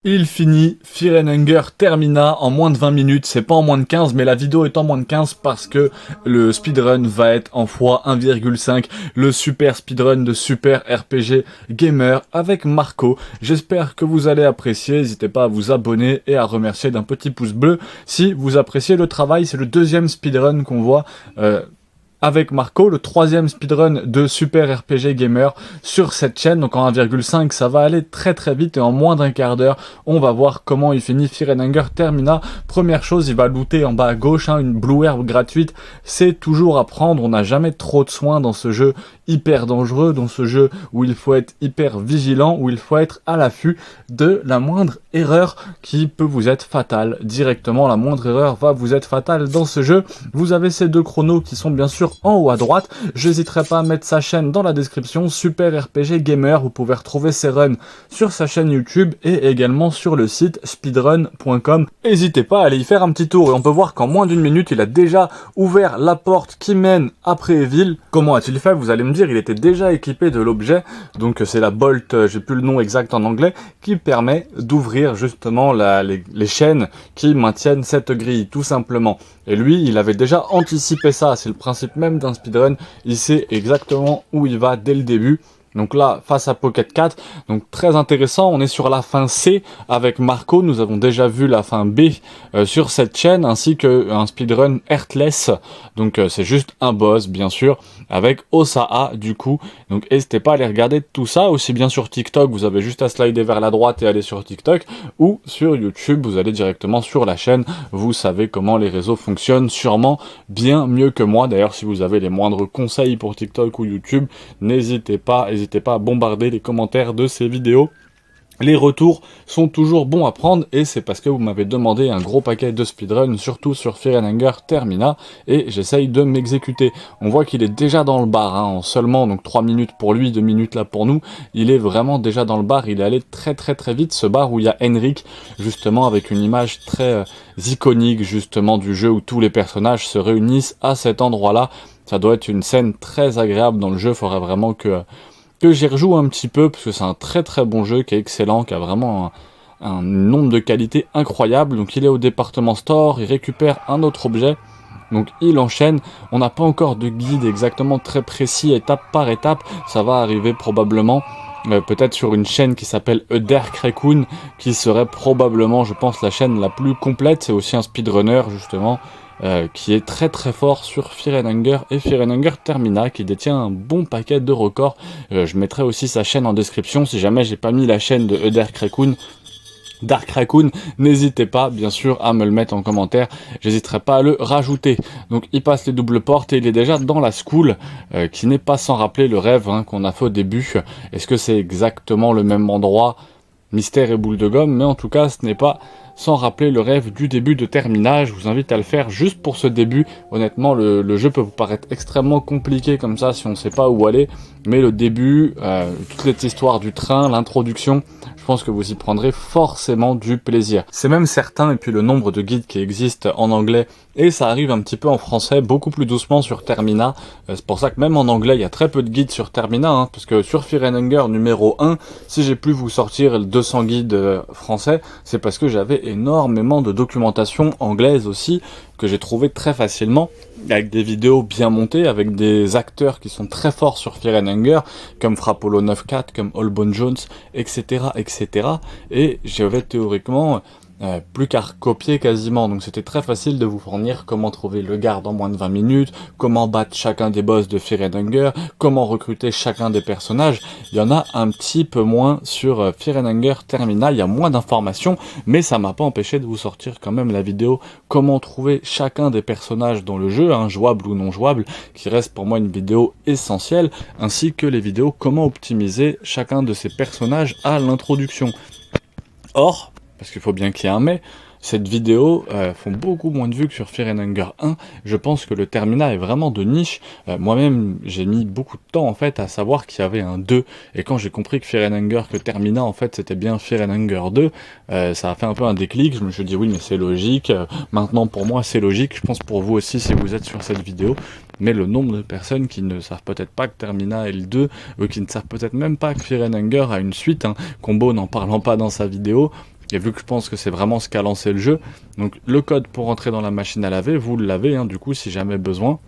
Il finit, Fear and Hunger termina en moins de 20 minutes, c'est pas en moins de 15, mais la vidéo est en moins de 15 parce que le speedrun va être en x1,5, le super speedrun de Super RPG Gamer avec Marco. J'espère que vous allez apprécier, n'hésitez pas à vous abonner et à remercier d'un petit pouce bleu si vous appréciez le travail. C'est le deuxième speedrun qu'on voit avec Marco, le troisième speedrun de Super RPG Gamer sur cette chaîne. Donc en 1,5 ça va aller très très vite et en moins d'un quart d'heure on va voir comment il finit Fear and Hunger Termina. Première chose, il va looter en bas à gauche une Blue Herb gratuite, c'est toujours à prendre. On n'a jamais trop de soins dans ce jeu hyper dangereux, dans ce jeu où il faut être hyper vigilant, où il faut être à l'affût de la moindre erreur qui peut vous être fatale directement. La moindre erreur va vous être fatale dans ce jeu. Vous avez ces deux chronos qui sont bien sûr en haut à droite. J'hésiterai pas à mettre sa chaîne dans la description, Super RPG Gamer. Vous pouvez retrouver ses runs sur sa chaîne YouTube et également sur le site speedrun.com. N'hésitez pas à aller y faire un petit tour et on peut voir qu'en moins d'une minute, il a déjà ouvert la porte qui mène à Préville. Comment a-t-il fait? Vous allez me dire, il était déjà équipé de l'objet, donc c'est la Bolt, j'ai plus le nom exact en anglais, qui permet d'ouvrir justement les chaînes qui maintiennent cette grille, tout simplement. Et lui, il avait déjà anticipé ça, c'est le principe même d'un speedrun, il sait exactement où il va dès le début. Donc là, face à Pocket 4, donc très intéressant, on est sur la fin C avec Marco, nous avons déjà vu la fin B sur cette chaîne, ainsi qu'un speedrun Heartless, donc c'est juste un boss bien sûr, avec Osaa du coup, donc n'hésitez pas à aller regarder tout ça, aussi bien sur TikTok, vous avez juste à slider vers la droite et aller sur TikTok, ou sur YouTube, vous allez directement sur la chaîne, vous savez comment les réseaux fonctionnent, sûrement bien mieux que moi. D'ailleurs si vous avez les moindres conseils pour TikTok ou YouTube, n'hésitez pas à bombarder les commentaires de ces vidéos. Les retours sont toujours bons à prendre et c'est parce que vous m'avez demandé un gros paquet de speedrun, surtout sur Fear and Hunger Termina, et j'essaye de m'exécuter. On voit qu'il est déjà dans le bar, en seulement donc 3 minutes pour lui, 2 minutes là pour nous, il est vraiment déjà dans le bar, il est allé très vite, ce bar où il y a Henrik, justement avec une image très iconique justement du jeu où tous les personnages se réunissent à cet endroit-là. Ça doit être une scène très agréable dans le jeu, il faudrait vraiment que j'y rejoue un petit peu, parce que c'est un très bon jeu qui est excellent, qui a vraiment un nombre de qualités incroyable. Donc il est au département store, il récupère un autre objet, donc il enchaîne. On n'a pas encore de guide exactement très précis, étape par étape, ça va arriver probablement. Peut-être sur une chaîne qui s'appelle A Dark Raccoon, qui serait probablement, je pense, la chaîne la plus complète. C'est aussi un speedrunner, justement, qui est très fort sur Fear and Hunger et Fear and Hunger Termina, qui détient un bon paquet de records. Je mettrai aussi sa chaîne en description, si jamais j'ai pas mis la chaîne de A Dark Raccoon, n'hésitez pas bien sûr à me le mettre en commentaire, j'hésiterai pas à le rajouter. Donc il passe les doubles portes et il est déjà dans la school, qui n'est pas sans rappeler le rêve qu'on a fait au début. Est-ce que c'est exactement le même endroit? Mystère et boule de gomme, mais en tout cas ce n'est pas sans rappeler le rêve du début de Termina. Je vous invite à le faire juste pour ce début. Honnêtement, le jeu peut vous paraître extrêmement compliqué comme ça si on ne sait pas où aller, mais le début, toute cette histoire du train, l'introduction, je pense que vous y prendrez forcément du plaisir. C'est même certain, et puis le nombre de guides qui existent en anglais, et ça arrive un petit peu en français, beaucoup plus doucement sur Termina. C'est pour ça que même en anglais, il y a très peu de guides sur Termina, parce que sur Fear and Hunger numéro 1, si j'ai pu vous sortir 200 guides français, c'est parce que j'avais énormément de documentation anglaise aussi, que j'ai trouvé très facilement, avec des vidéos bien montées, avec des acteurs qui sont très forts sur Fear and Hunger, comme Frappolo 94, comme Allbone Jones, etc. Et j'avais théoriquement plus qu'à recopier quasiment, donc c'était très facile de vous fournir comment trouver le garde en moins de 20 minutes, comment battre chacun des boss de Fear and Hunger, comment recruter chacun des personnages. Il y en a un petit peu moins sur Fear and Hunger Termina, il y a moins d'informations, mais ça m'a pas empêché de vous sortir quand même la vidéo comment trouver chacun des personnages dans le jeu, jouable ou non jouable, qui reste pour moi une vidéo essentielle, ainsi que les vidéos comment optimiser chacun de ces personnages à l'introduction. Or, parce qu'il faut bien qu'il y ait un mais, cette vidéo font beaucoup moins de vues que sur Fear and Hunger 1. Je pense que le Termina est vraiment de niche. Moi-même, j'ai mis beaucoup de temps en fait à savoir qu'il y avait un 2. Et quand j'ai compris que Fear and Hunger, que Termina en fait c'était bien Fear and Hunger 2, ça a fait un peu un déclic. Je me suis dit oui mais c'est logique. Maintenant pour moi c'est logique. Je pense pour vous aussi si vous êtes sur cette vidéo. Mais le nombre de personnes qui ne savent peut-être pas que Termina est le 2, qui ne savent peut-être même pas que Fear and Hunger a une suite, Combo n'en parlant pas dans sa vidéo, Et vu que je pense que c'est vraiment ce qu'a lancé le jeu, donc le code pour rentrer dans la machine à laver, vous l'avez, hein, du coup, si jamais besoin.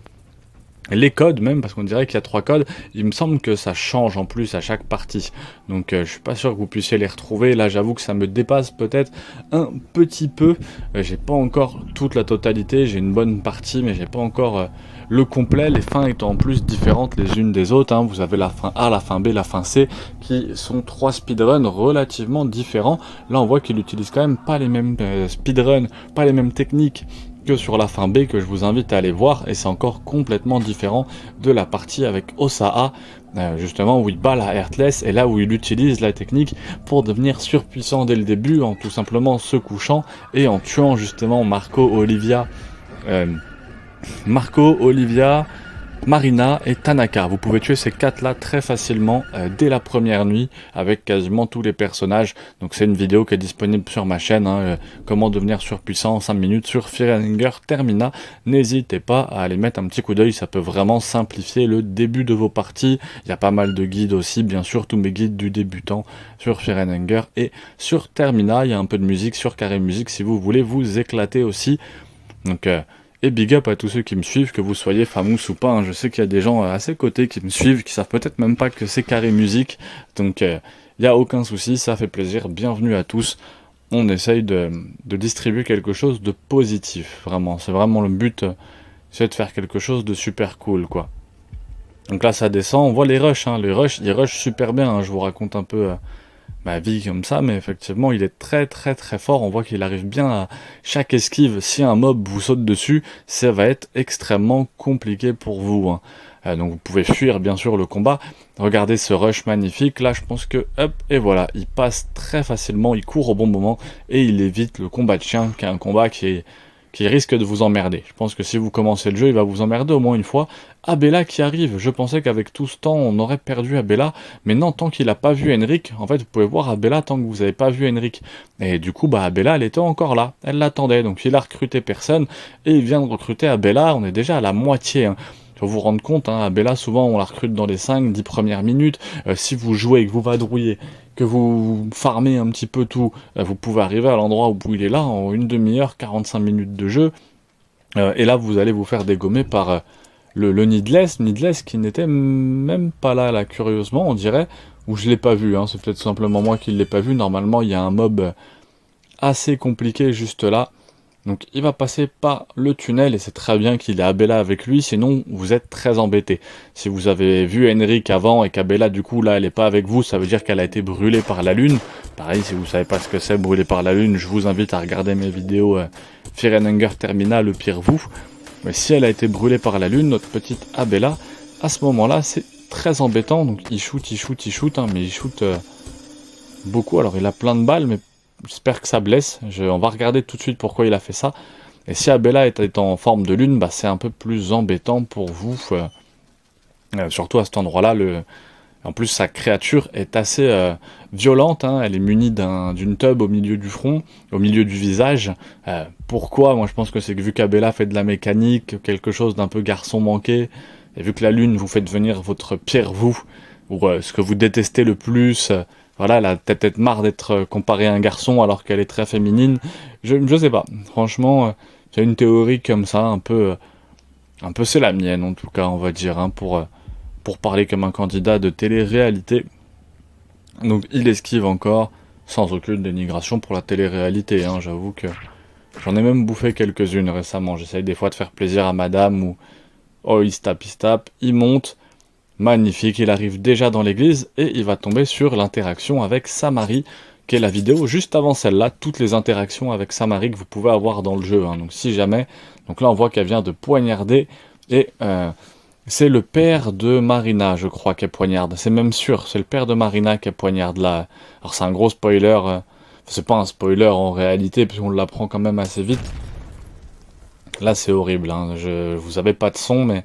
Les codes même, parce qu'on dirait qu'il y a 3 codes, il me semble que ça change en plus à chaque partie. Donc je suis pas sûr que vous puissiez les retrouver. Là j'avoue que ça me dépasse peut-être un petit peu. J'ai pas encore toute la totalité, j'ai une bonne partie, mais j'ai pas encore le complet. Les fins étant en plus différentes les unes des autres, hein. Vous avez la fin A, la fin B, la fin C, qui sont 3 speedruns relativement différents. Là on voit qu'il utilise quand même pas les mêmes speedruns, pas les mêmes techniques que sur la fin B, que je vous invite à aller voir, et c'est encore complètement différent de la partie avec Osaa, justement où il bat la Heartless, et là où il utilise la technique pour devenir surpuissant dès le début, en tout simplement se couchant et en tuant justement Marco, Olivia, Marina et Tanaka. Vous pouvez tuer ces 4 là très facilement dès la première nuit avec quasiment tous les personnages. Donc c'est une vidéo qui est disponible sur ma chaîne, hein, comment devenir surpuissant en 5 minutes sur Fear & Hunger Termina. N'hésitez pas à aller mettre un petit coup d'œil, ça peut vraiment simplifier le début de vos parties. Il y a pas mal de guides aussi, bien sûr, tous mes guides du débutant sur Fear & Hunger et sur Termina. Il y a un peu de musique sur Carré Musique si vous voulez vous éclater aussi. Donc et big up à tous ceux qui me suivent, que vous soyez famous ou pas, hein. Je sais qu'il y a des gens à ses côtés qui me suivent, qui savent peut-être même pas que c'est Carré Musique. Donc il n'y a aucun souci, ça fait plaisir, bienvenue à tous. On essaye de distribuer quelque chose de positif, vraiment. C'est vraiment le but, c'est de faire quelque chose de super cool, quoi. Donc là ça descend, on voit les rushs, hein. Les rushs, ils rushent super bien, hein. Je vous raconte un peu ma vie comme ça, mais effectivement il est très très très fort. On voit qu'il arrive bien à chaque esquive. Si un mob vous saute dessus, ça va être extrêmement compliqué pour vous, hein. Donc vous pouvez fuir bien sûr le combat. Regardez ce rush magnifique, là je pense que hop, et voilà, il passe très facilement, il court au bon moment et il évite le combat de chien, qui est un combat qui risque de vous emmerder. Je pense que si vous commencez le jeu, il va vous emmerder au moins une fois. Abella qui arrive, je pensais qu'avec tout ce temps, on aurait perdu Abella, mais non, tant qu'il n'a pas vu Henrik, en fait, vous pouvez voir Abella tant que vous n'avez pas vu Henrik. Et du coup, bah, Abella, elle était encore là, elle l'attendait, donc il a recruté personne, et il vient de recruter Abella, on est déjà à la moitié, hein. Il faut vous rendre compte, hein, Abella, souvent on la recrute dans les 5-10 premières minutes. Si vous jouez et que vous vadrouillez, que vous farmez un petit peu tout, vous pouvez arriver à l'endroit où il est là en une demi-heure, 45 minutes de jeu. Et là, vous allez vous faire dégommer par le Needless qui n'était même pas là, curieusement, on dirait, ou je l'ai pas vu, hein, c'est peut-être simplement moi qui ne l'ai pas vu. Normalement, il y a un mob assez compliqué juste là. Donc il va passer par le tunnel, et c'est très bien qu'il ait Abella avec lui, sinon vous êtes très embêté. Si vous avez vu Henrik avant et qu'Abella du coup là elle n'est pas avec vous, ça veut dire qu'elle a été brûlée par la lune. Pareil, si vous savez pas ce que c'est brûlée par la lune, je vous invite à regarder mes vidéos Fear & Hunger Termina, le pire vous. Mais si elle a été brûlée par la lune, notre petite Abella, à ce moment-là c'est très embêtant. Donc il shoot, hein, mais il shoot beaucoup. Alors il a plein de balles, mais j'espère que ça blesse. On va regarder tout de suite pourquoi il a fait ça. Et si Abella est en forme de lune, bah, c'est un peu plus embêtant pour vous. Surtout à cet endroit-là. En plus, sa créature est assez violente, hein. Elle est munie d'une tub au milieu du front, au milieu du visage. Pourquoi? Moi, je pense que c'est que vu qu'Abella fait de la mécanique, quelque chose d'un peu garçon manqué, et vu que la lune vous fait devenir votre pire vous, ou ce que vous détestez le plus... Voilà, elle a peut-être marre d'être comparée à un garçon alors qu'elle est très féminine. Je sais pas. Franchement, c'est une théorie comme ça, un peu c'est la mienne en tout cas, on va dire, hein, pour parler comme un candidat de télé-réalité. Donc il esquive encore, sans aucune dénigration pour la télé-réalité, hein. J'avoue que j'en ai même bouffé quelques-unes récemment. J'essaye des fois de faire plaisir à madame, ou oh il se tape, il monte. Magnifique, il arrive déjà dans l'église et il va tomber sur l'interaction avec Samari, qui est la vidéo juste avant celle-là, toutes les interactions avec Samari que vous pouvez avoir dans le jeu, hein. Donc si jamais, donc là on voit qu'elle vient de poignarder, et c'est le père de Marina, je crois, qui poignarde, c'est même sûr, c'est le père de Marina qui poignarde là. Alors c'est un gros spoiler, c'est pas un spoiler en réalité, puisqu'on l'apprend quand même assez vite. Là c'est horrible, hein. Vous avez pas de son, mais...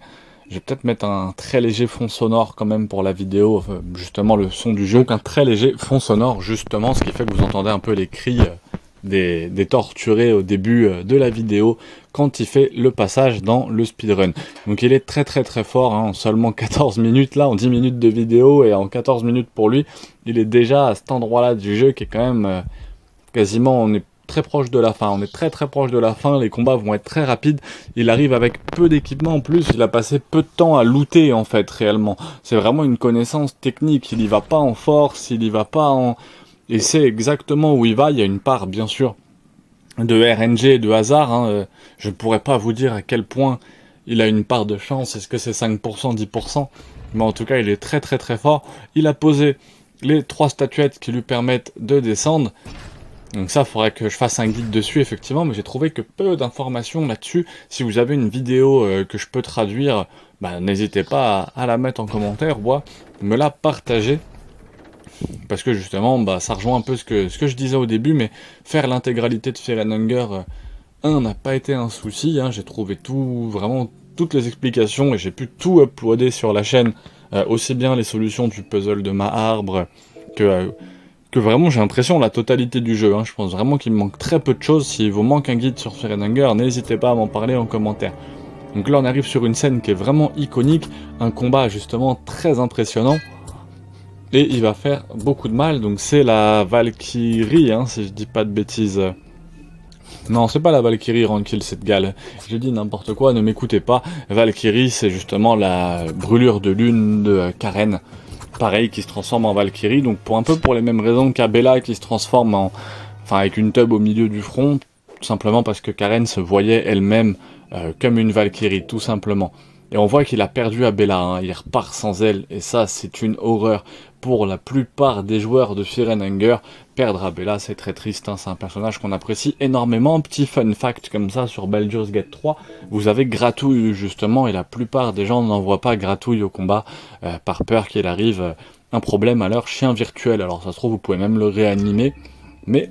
Je vais peut-être mettre un très léger fond sonore quand même pour la vidéo, justement le son du jeu. Donc un très léger fond sonore justement, ce qui fait que vous entendez un peu les cris des torturés au début de la vidéo quand il fait le passage dans le speedrun. Donc il est très très très fort, hein, en seulement 14 minutes là, en 10 minutes de vidéo et en 14 minutes pour lui, il est déjà à cet endroit là du jeu qui est quand même quasiment on est très proche de la fin, on est très proche de la fin, les combats vont être très rapides, il arrive avec peu d'équipement en plus, il a passé peu de temps à looter en fait réellement, c'est vraiment une connaissance technique, il y va pas en force, il y va pas en... Et c'est exactement où il va, il y a une part bien sûr de RNG et de hasard, hein. Je ne pourrais pas vous dire à quel point il a une part de chance, est-ce que c'est 5%, 10%, mais en tout cas il est très fort, il a posé les 3 statuettes qui lui permettent de descendre. Donc ça, il faudrait que je fasse un guide dessus, effectivement, mais j'ai trouvé que peu d'informations là-dessus. Si vous avez une vidéo que je peux traduire, bah, n'hésitez pas à la mettre en commentaire ou à me la partager. Parce que justement, bah, ça rejoint un peu ce que je disais au début, mais faire l'intégralité de Fear and Hunger 1 n'a pas été un souci. Hein, j'ai trouvé tout, vraiment toutes les explications et j'ai pu tout uploader sur la chaîne. Aussi bien les solutions du puzzle de ma arbre que vraiment j'ai l'impression la totalité du jeu, hein. Je pense vraiment qu'il me manque très peu de choses. S'il vous manque un guide sur Fear and Hunger, n'hésitez pas à m'en parler en commentaire. Donc là on arrive sur une scène qui est vraiment iconique, un combat justement très impressionnant, et il va faire beaucoup de mal, donc c'est la Valkyrie, hein, si je dis pas de bêtises. Non, c'est pas la Valkyrie Rankil cette gale, je dis n'importe quoi, ne m'écoutez pas. Valkyrie c'est justement la brûlure de lune de Karen. Pareil, qui se transforme en Valkyrie, donc pour un peu pour les mêmes raisons qu'Abella qui se transforme en... Enfin, avec une tub au milieu du front, tout simplement parce que Karen se voyait elle-même comme une Valkyrie, tout simplement. Et on voit qu'il a perdu Abella, hein, il repart sans elle, et ça, c'est une horreur. Pour la plupart des joueurs de Fear and Hunger, perdre Abella, c'est très triste, hein, c'est un personnage qu'on apprécie énormément. Petit fun fact comme ça, sur Baldur's Gate 3, vous avez Gratouille, justement, et la plupart des gens n'envoient pas Gratouille au combat, par peur qu'il arrive un problème à leur chien virtuel. Alors ça se trouve, vous pouvez même le réanimer, mais...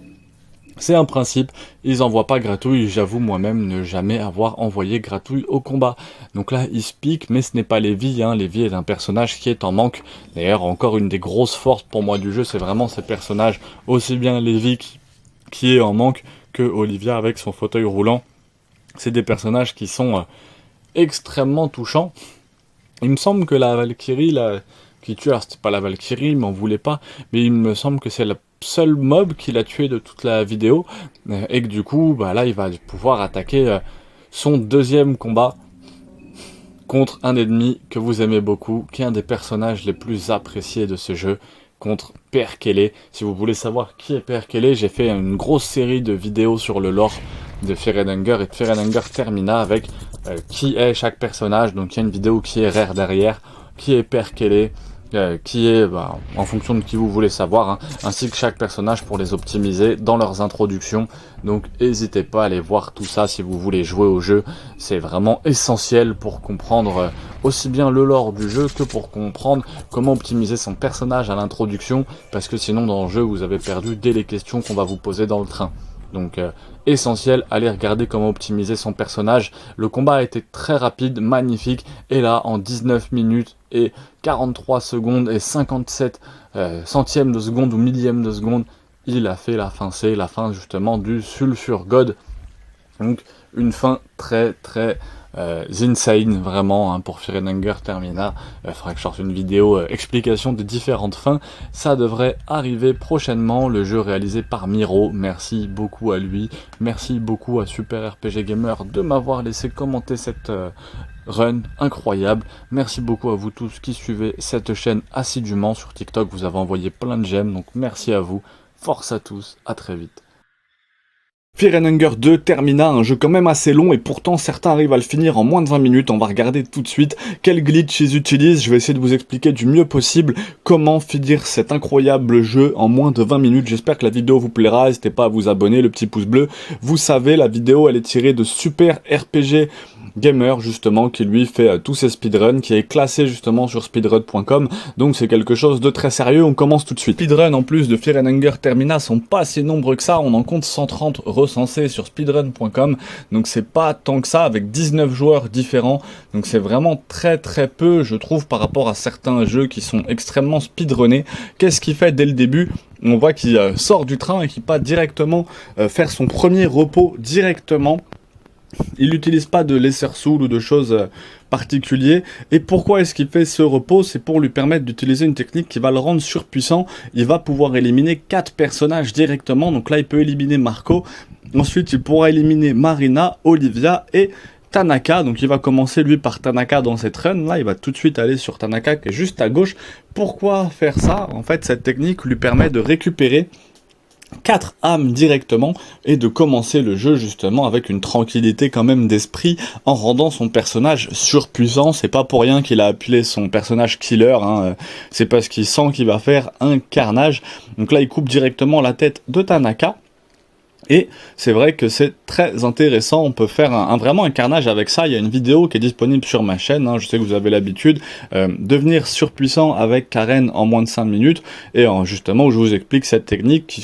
c'est un principe, ils envoient pas Gratouille, j'avoue moi-même ne jamais avoir envoyé Gratouille au combat. Donc là, il se pique, mais ce n'est pas Lévi, hein. Lévi est un personnage qui est en manque. D'ailleurs, encore une des grosses forces pour moi du jeu, c'est vraiment ces personnages, aussi bien Lévi qui est en manque, que Olivia avec son fauteuil roulant. C'est des personnages qui sont extrêmement touchants. Il me semble que la Valkyrie, qui tue, alors c'était pas la Valkyrie, il m'en voulait pas, mais il me semble que c'est la seul mob qu'il a tué de toute la vidéo, et que du coup, bah là, il va pouvoir attaquer son deuxième combat contre un ennemi que vous aimez beaucoup, qui est un des personnages les plus appréciés de ce jeu, contre Perkele. Si vous voulez savoir qui est Perkele, j'ai fait une grosse série de vidéos sur le lore de Fear and Hunger et de Fear and Hunger Termina avec qui est chaque personnage, donc il y a une vidéo qui est rare derrière, qui est Perkele, qui est en fonction de qui vous voulez savoir, hein, ainsi que chaque personnage pour les optimiser dans leurs introductions. Donc n'hésitez pas à aller voir tout ça si vous voulez jouer au jeu, c'est vraiment essentiel pour comprendre aussi bien le lore du jeu que pour comprendre comment optimiser son personnage à l'introduction, parce que sinon dans le jeu vous avez perdu dès les questions qu'on va vous poser dans le train. Donc essentiel, allez regarder comment optimiser son personnage. Le combat a été très rapide, magnifique, et là en 19 minutes et 43 secondes et 57 centièmes de seconde ou millièmes de seconde, il a fait la fin. C'est la fin justement du Sulfur God. Donc une fin très insane vraiment, hein, pour Fear and Hunger Termina. Il faudra que je sorte une vidéo explication des différentes fins. Ça devrait arriver prochainement. Le jeu réalisé par Miro, merci beaucoup à lui. Merci beaucoup à Super RPG Gamer de m'avoir laissé commenter cette run incroyable. Merci beaucoup à vous tous qui suivez cette chaîne assidûment sur TikTok. Vous avez envoyé plein de j'aime, donc merci à vous. Force à tous, à très vite. Fear and Hunger 2 Termina, un jeu quand même assez long et pourtant certains arrivent à le finir en moins de 20 minutes. On va regarder tout de suite quel glitch ils utilisent. Je vais essayer de vous expliquer du mieux possible comment finir cet incroyable jeu en moins de 20 minutes. J'espère que la vidéo vous plaira. N'hésitez pas à vous abonner, le petit pouce bleu. Vous savez, la vidéo elle est tirée de Super RPG Gamer justement, qui lui fait tous ses speedruns, qui est classé justement sur speedrun.com, donc c'est quelque chose de très sérieux. On commence tout de suite. Speedrun en plus de Fear and Hunger Termina sont pas si nombreux que ça, on en compte 130 recensés sur speedrun.com, donc c'est pas tant que ça, avec 19 joueurs différents, donc c'est vraiment très peu je trouve par rapport à certains jeux qui sont extrêmement speedrunnés. Qu'est-ce qu'il fait dès le début? On voit qu'il sort du train et qu'il part directement faire son premier repos directement. Il n'utilise pas de lesser soul ou de choses particulier. Et pourquoi est-ce qu'il fait ce repos? C'est pour lui permettre d'utiliser une technique qui va le rendre surpuissant. Il va pouvoir éliminer 4 personnages directement. Donc là, il peut éliminer Marco. Ensuite, il pourra éliminer Marina, Olivia et Tanaka. Donc il va commencer lui par Tanaka dans cette run. Là, il va tout de suite aller sur Tanaka qui est juste à gauche. Pourquoi faire ça? En fait, cette technique lui permet de récupérer 4 âmes directement et de commencer le jeu justement avec une tranquillité quand même d'esprit en rendant son personnage surpuissant. C'est pas pour rien qu'il a appelé son personnage killer, hein. C'est parce qu'il sent qu'il va faire un carnage. Donc là il coupe directement la tête de Tanaka. Et c'est vrai que c'est très intéressant, on peut faire vraiment un carnage avec ça. Il y a une vidéo qui est disponible sur ma chaîne, hein. Je sais que vous avez l'habitude, devenir surpuissant avec Karen en moins de 5 minutes, et justement où je vous explique cette technique qui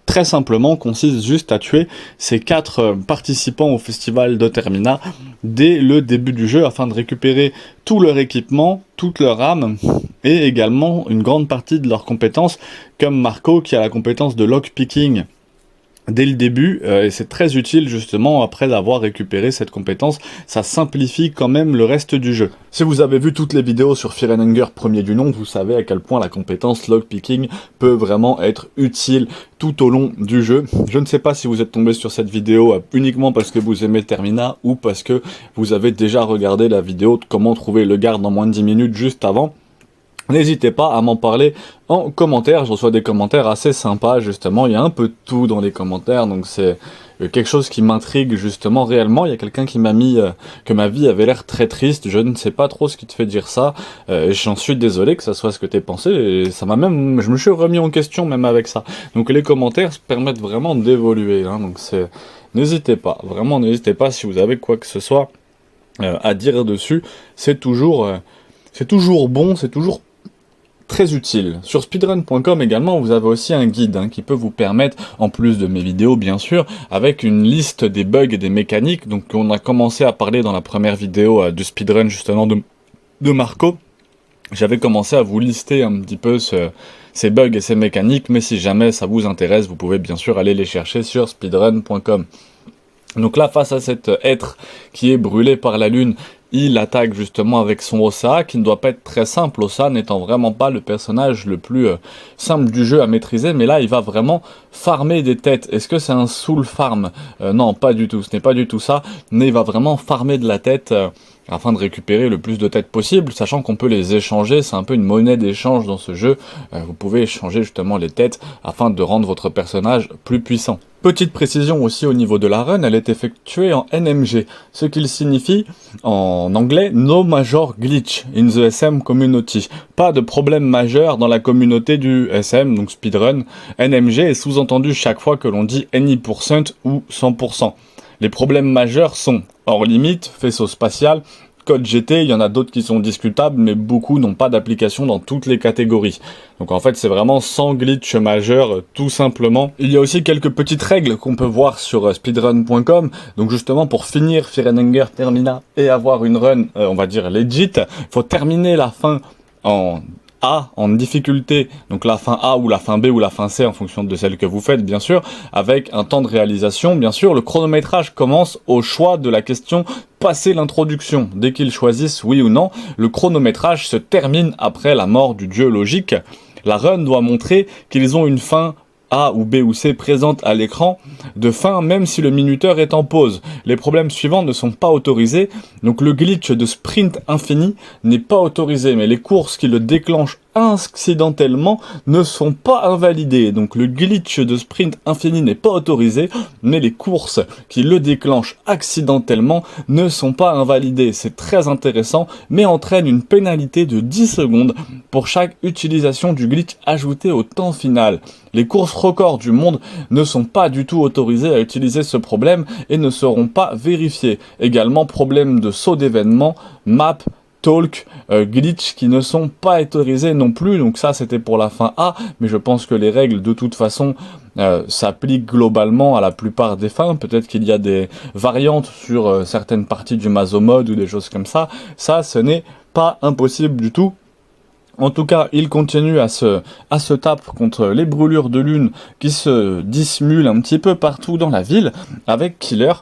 très simplement consiste juste à tuer ces 4 participants au festival de Termina dès le début du jeu afin de récupérer tout leur équipement, toute leur âme et également une grande partie de leurs compétences, comme Marco qui a la compétence de lockpicking dès le début, et c'est très utile justement après avoir récupéré cette compétence, ça simplifie quand même le reste du jeu. Si vous avez vu toutes les vidéos sur Fear & Hunger premier du nom, vous savez à quel point la compétence lockpicking peut vraiment être utile tout au long du jeu. Je ne sais pas si vous êtes tombé sur cette vidéo uniquement parce que vous aimez Termina ou parce que vous avez déjà regardé la vidéo de comment trouver le garde en moins de 10 minutes juste avant. N'hésitez pas à m'en parler en commentaire, je reçois des commentaires assez sympas justement, il y a un peu de tout dans les commentaires, donc c'est quelque chose qui m'intrigue justement réellement. Il y a quelqu'un qui m'a mis que ma vie avait l'air très triste, je ne sais pas trop ce qui te fait dire ça, j'en suis désolé que ça soit ce que t'es pensé, et ça m'a même, je me suis remis en question même avec ça. Donc les commentaires permettent vraiment d'évoluer, hein, donc c'est, n'hésitez pas, vraiment n'hésitez pas si vous avez quoi que ce soit à dire dessus, c'est toujours bon, c'est toujours très utile. Sur speedrun.com également, vous avez aussi un guide qui peut vous permettre, en plus de mes vidéos bien sûr, avec une liste des bugs et des mécaniques. Donc on a commencé à parler dans la première vidéo de speedrun justement de Marco. J'avais commencé à vous lister un petit peu ces bugs et ces mécaniques, mais si jamais ça vous intéresse, vous pouvez bien sûr aller les chercher sur speedrun.com. Donc là, face à cet être qui est brûlé par la lune, il attaque justement avec son Osa, qui ne doit pas être très simple, Osa n'étant vraiment pas le personnage le plus simple du jeu à maîtriser, mais là il va vraiment farmer des têtes. Est-ce que c'est un soul farm? Non, pas du tout, ce n'est pas du tout ça, mais il va vraiment farmer de la tête afin de récupérer le plus de têtes possible, sachant qu'on peut les échanger, c'est un peu une monnaie d'échange dans ce jeu, vous pouvez échanger justement les têtes afin de rendre votre personnage plus puissant. Petite précision aussi au niveau de la run, elle est effectuée en NMG, ce qui signifie en anglais No Major Glitch in the SM Community. Pas de problème majeur dans la communauté du SM, donc speedrun. NMG est sous-entendu chaque fois que l'on dit any% ou 100%. Les problèmes majeurs sont hors limite, faisceau spatial, code GT, il y en a d'autres qui sont discutables, mais beaucoup n'ont pas d'application dans toutes les catégories. Donc en fait, c'est vraiment sans glitch majeur, tout simplement. Il y a aussi quelques petites règles qu'on peut voir sur speedrun.com. Donc justement, pour finir Fear & Hunger Termina et avoir une run, on va dire legit, il faut terminer la fin en A, en difficulté, donc la fin A ou la fin B ou la fin C en fonction de celle que vous faites bien sûr, avec un temps de réalisation bien sûr. Le chronométrage commence au choix de la question passer l'introduction. Dès qu'ils choisissent oui ou non, le chronométrage se termine après la mort du dieu logique. La run doit montrer qu'ils ont une fin A ou B ou C présente à l'écran de fin même si le minuteur est en pause. Les problèmes suivants ne sont pas autorisés, donc le glitch de sprint infini n'est pas autorisé, mais les courses qui le déclenchent accidentellement ne sont pas invalidées. Donc le glitch de sprint infini n'est pas autorisé, mais les courses qui le déclenchent accidentellement ne sont pas invalidées. C'est très intéressant, mais entraîne une pénalité de 10 secondes pour chaque utilisation du glitch ajouté au temps final. Les courses records du monde ne sont pas du tout autorisées à utiliser ce problème et ne seront pas vérifiées. Également, problème de saut d'événement, map, talk, glitch qui ne sont pas autorisés non plus. Donc ça c'était pour la fin A, mais je pense que les règles de toute façon s'appliquent globalement à la plupart des fins. Peut-être qu'il y a des variantes sur certaines parties du Mazo mode ou des choses comme ça. Ça, ce n'est pas impossible du tout. En tout cas, il continue à se taper contre les brûlures de lune qui se dissimulent un petit peu partout dans la ville avec Killer.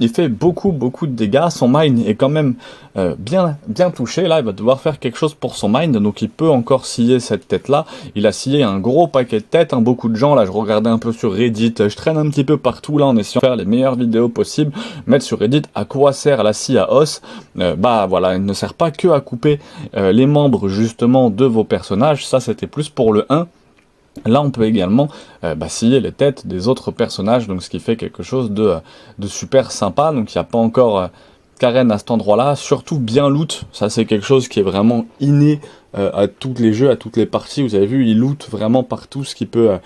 il fait beaucoup de dégâts, son mine est quand même bien touché, là il va devoir faire quelque chose pour son mine, donc il peut encore scier cette tête là, il a scié un gros paquet de têtes, hein, beaucoup de gens, là je regardais un peu sur Reddit, je traîne un petit peu partout là en essayant de faire les meilleures vidéos possibles, mettre sur Reddit à quoi sert la scie à os, bah voilà, elle ne sert pas que à couper les membres justement de vos personnages, ça c'était plus pour le 1. Là, on peut également scier les têtes des autres personnages, donc ce qui fait quelque chose de super sympa. Donc il n'y a pas encore Karen à cet endroit-là, surtout bien loot. Ça, c'est quelque chose qui est vraiment inné à tous les jeux, à toutes les parties. Vous avez vu, il loot vraiment partout ce qu'il peut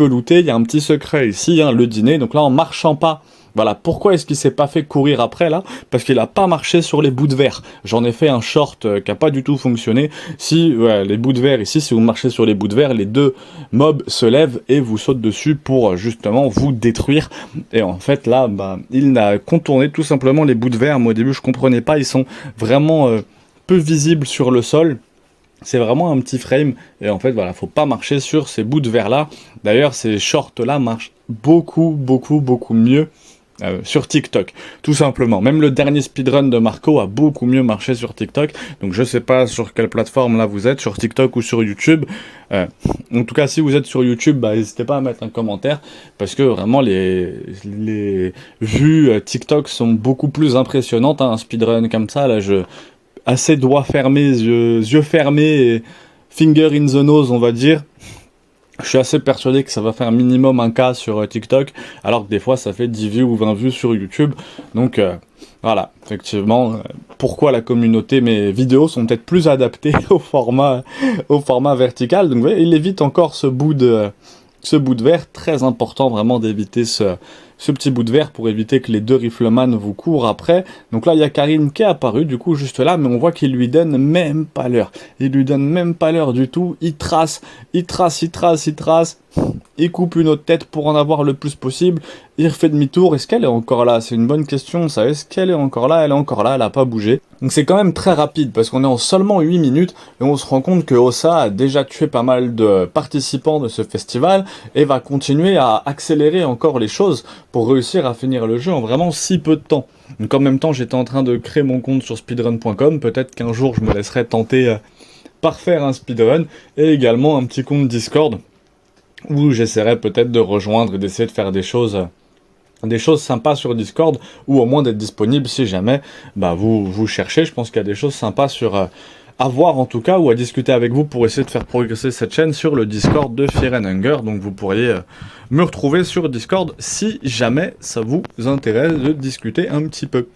looter. Il y a un petit secret ici, hein, le dîner. Donc là, en marchant pas. Voilà, pourquoi est-ce qu'il s'est pas fait courir après là? Parce qu'il a pas marché sur les bouts de verre. J'en ai fait un short qui a pas du tout fonctionné. Si les bouts de verre ici, si vous marchez sur les bouts de verre, les deux mobs se lèvent et vous sautent dessus pour justement vous détruire. Et en fait là, il a contourné tout simplement les bouts de verre. Moi au début je comprenais pas, ils sont vraiment peu visibles sur le sol. C'est vraiment un petit frame, et en fait voilà, faut pas marcher sur ces bouts de verre là. D'ailleurs ces shorts là marchent beaucoup mieux sur TikTok, tout simplement. Même le dernier speedrun de Marco a beaucoup mieux marché sur TikTok, donc je sais pas sur quelle plateforme là vous êtes, sur TikTok ou sur YouTube. En tout cas, si vous êtes sur YouTube, n'hésitez pas à mettre un commentaire, parce que vraiment les vues TikTok sont beaucoup plus impressionnantes, hein. Un speedrun comme ça, là assez doigts fermés, yeux fermés et finger in the nose, on va dire. Je suis assez persuadé que ça va faire minimum 1K sur TikTok, alors que des fois ça fait 10 vues ou 20 vues sur YouTube. Donc voilà, effectivement, pourquoi la communauté, mes vidéos sont peut-être plus adaptées au format vertical. Donc vous voyez, il évite encore ce bout de verre, très important vraiment d'éviter ce petit bout de verre pour éviter que les deux rifleman vous courent après. Donc là, il y a Karine qui est apparue, du coup, juste là, mais on voit qu'il lui donne même pas l'heure. Il lui donne même pas l'heure du tout. Il trace. Il coupe une autre tête pour en avoir le plus possible. Il refait demi-tour. Est-ce qu'elle est encore là? C'est une bonne question, ça. Est-ce qu'elle est encore là? Elle est encore là, elle a pas bougé. Donc c'est quand même très rapide, parce qu'on est en seulement 8 minutes, et on se rend compte que Ossa a déjà tué pas mal de participants de ce festival, et va continuer à accélérer encore les choses pour réussir à finir le jeu en vraiment si peu de temps. Donc en même temps, j'étais en train de créer mon compte sur speedrun.com, peut-être qu'un jour je me laisserai tenter par faire un speedrun, et également un petit compte Discord, où j'essaierai peut-être de rejoindre et d'essayer de faire des choses sympas sur Discord, ou au moins d'être disponible si jamais vous cherchez. Je pense qu'il y a des choses sympas à voir en tout cas, ou à discuter avec vous pour essayer de faire progresser cette chaîne sur le Discord de Fear and Hunger. Donc vous pourriez me retrouver sur Discord si jamais ça vous intéresse de discuter un petit peu.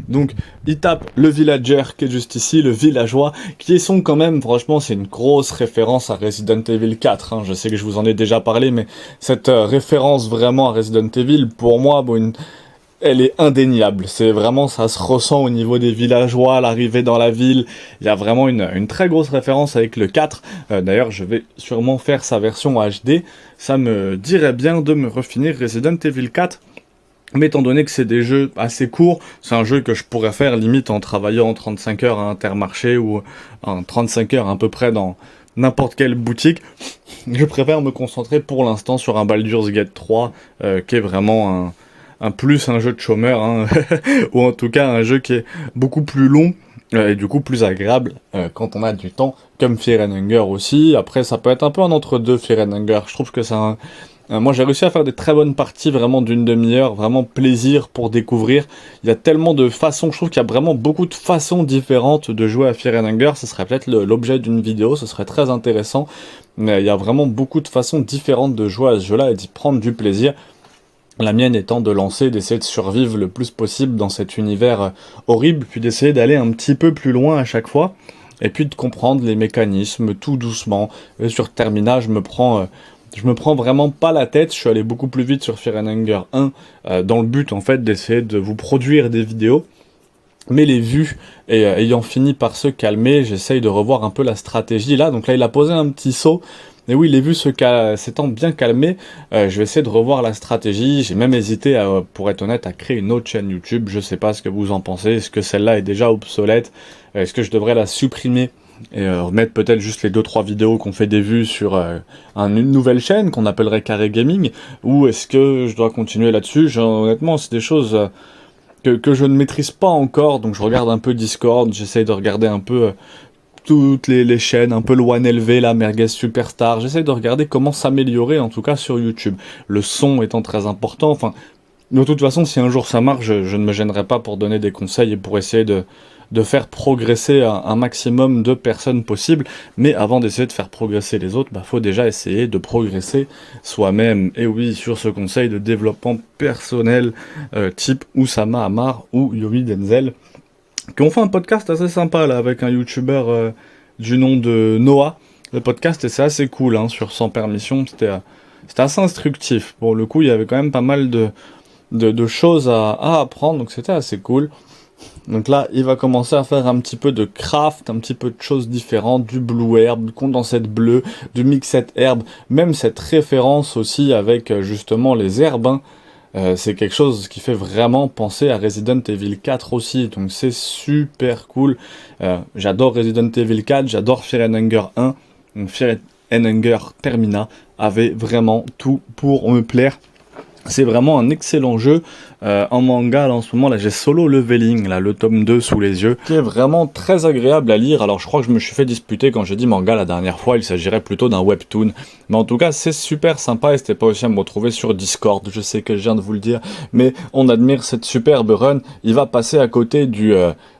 Donc il tape le villager qui est juste ici, le villageois, qui sont quand même, franchement c'est une grosse référence à Resident Evil 4, hein. Je sais que je vous en ai déjà parlé, mais cette référence vraiment à Resident Evil, pour moi, elle est indéniable. C'est vraiment, ça se ressent au niveau des villageois, l'arrivée dans la ville. Il y a vraiment une très grosse référence avec le 4. D'ailleurs, je vais sûrement faire sa version HD. Ça me dirait bien de me refinir Resident Evil 4. Mais étant donné que c'est des jeux assez courts, c'est un jeu que je pourrais faire limite en travaillant en 35 heures à Intermarché ou en 35 heures à peu près dans n'importe quelle boutique. Je préfère me concentrer pour l'instant sur un Baldur's Gate 3 qui est vraiment un jeu de chômeur, hein, ou en tout cas un jeu qui est beaucoup plus long et du coup plus agréable quand on a du temps, comme Fear and Hunger aussi. Après ça peut être un peu un entre-deux Fear and Hunger, je trouve que c'est moi j'ai réussi à faire des très bonnes parties vraiment d'une demi-heure, vraiment plaisir pour découvrir. Il y a tellement de façons, je trouve qu'il y a vraiment beaucoup de façons différentes de jouer à Fear and Hunger. Ce serait peut-être l'objet d'une vidéo, ce serait très intéressant. Mais il y a vraiment beaucoup de façons différentes de jouer à ce jeu-là et d'y prendre du plaisir. La mienne étant de lancer, d'essayer de survivre le plus possible dans cet univers horrible, puis d'essayer d'aller un petit peu plus loin à chaque fois, et puis de comprendre les mécanismes tout doucement. Et sur Termina, je me prends vraiment pas la tête. Je suis allé beaucoup plus vite sur Fear and Hunger 1, dans le but en fait d'essayer de vous produire des vidéos. Mais les vues ayant fini par se calmer, j'essaye de revoir un peu la stratégie là. Donc là, il a posé un petit saut. Et oui, les vues s'étant bien calmées, je vais essayer de revoir la stratégie. J'ai même hésité, pour être honnête, à créer une autre chaîne YouTube. Je sais pas ce que vous en pensez. Est-ce que celle-là est déjà obsolète? Est-ce que je devrais la supprimer et remettre peut-être juste les 2-3 vidéos qu'on fait des vues sur une nouvelle chaîne qu'on appellerait Carré Gaming? Ou est-ce que je dois continuer là-dessus? Honnêtement, c'est des choses que que je ne maîtrise pas encore, donc je regarde un peu Discord, j'essaye de regarder un peu toutes les chaînes, un peu le 1LV, la Merguez Superstar, j'essaye de regarder comment s'améliorer en tout cas sur YouTube. Le son étant très important, enfin, de toute façon si un jour ça marche, je ne me gênerai pas pour donner des conseils et pour essayer de faire progresser un maximum de personnes possible, mais avant d'essayer de faire progresser les autres, faut déjà essayer de progresser soi-même. Et oui, sur ce conseil de développement personnel, type Oussama Ammar ou Yomi Denzel, qui ont fait un podcast assez sympa là avec un YouTuber du nom de Noah. Le podcast et c'est assez cool hein, sur Sans Permission, c'était assez instructif. Pour le coup, il y avait quand même pas mal de choses à apprendre, donc c'était assez cool. Donc là, il va commencer à faire un petit peu de craft, un petit peu de choses différentes, du blue herb, du condensate bleu, du mixed herb, même cette référence aussi avec justement les herbes, hein. C'est quelque chose qui fait vraiment penser à Resident Evil 4 aussi, donc c'est super cool. J'adore Resident Evil 4, j'adore Fear and Hunger 1, donc Fear and Hunger Termina avait vraiment tout pour me plaire. C'est vraiment un excellent jeu en manga. Là, en ce moment, là, j'ai Solo Leveling, là, le tome 2 sous les yeux, qui est vraiment très agréable à lire. Alors, je crois que je me suis fait disputer quand j'ai dit manga la dernière fois. Il s'agirait plutôt d'un webtoon. Mais en tout cas, c'est super sympa. N'hésitez pas aussi à me retrouver sur Discord. Je sais que je viens de vous le dire, mais on admire cette superbe run. Il va passer à côté du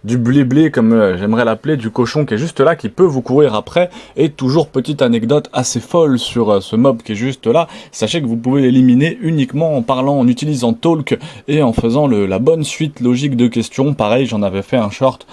blé-blé, comme j'aimerais l'appeler, du cochon qui est juste là, qui peut vous courir après. Et toujours petite anecdote assez folle sur ce mob qui est juste là. Sachez que vous pouvez l'éliminer uniquement en parlant, en utilisant Talk et en faisant la bonne suite logique de questions. Pareil, j'en avais fait un short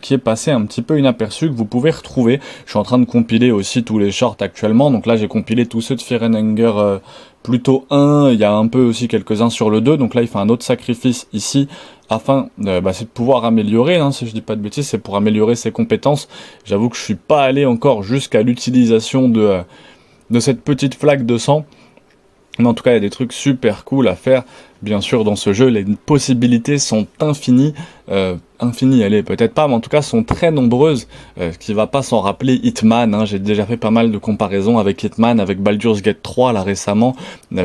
qui est passé un petit peu inaperçu, que vous pouvez retrouver. Je suis en train de compiler aussi tous les shorts actuellement, donc là j'ai compilé tous ceux de Fear and Hunger plutôt 1, il y a un peu aussi quelques-uns sur le 2, donc là il fait un autre sacrifice ici, afin c'est de pouvoir améliorer, hein, si je dis pas de bêtises, c'est pour améliorer ses compétences. J'avoue que je suis pas allé encore jusqu'à l'utilisation de cette petite flaque de sang. Mais en tout cas, il y a des trucs super cool à faire. Bien sûr, dans ce jeu, les possibilités sont infinies. Infinies, elle est peut-être pas, mais en tout cas, sont très nombreuses. Ce qui va pas s'en rappeler Hitman. Hein. J'ai déjà fait pas mal de comparaisons avec Hitman, avec Baldur's Gate 3, là, récemment.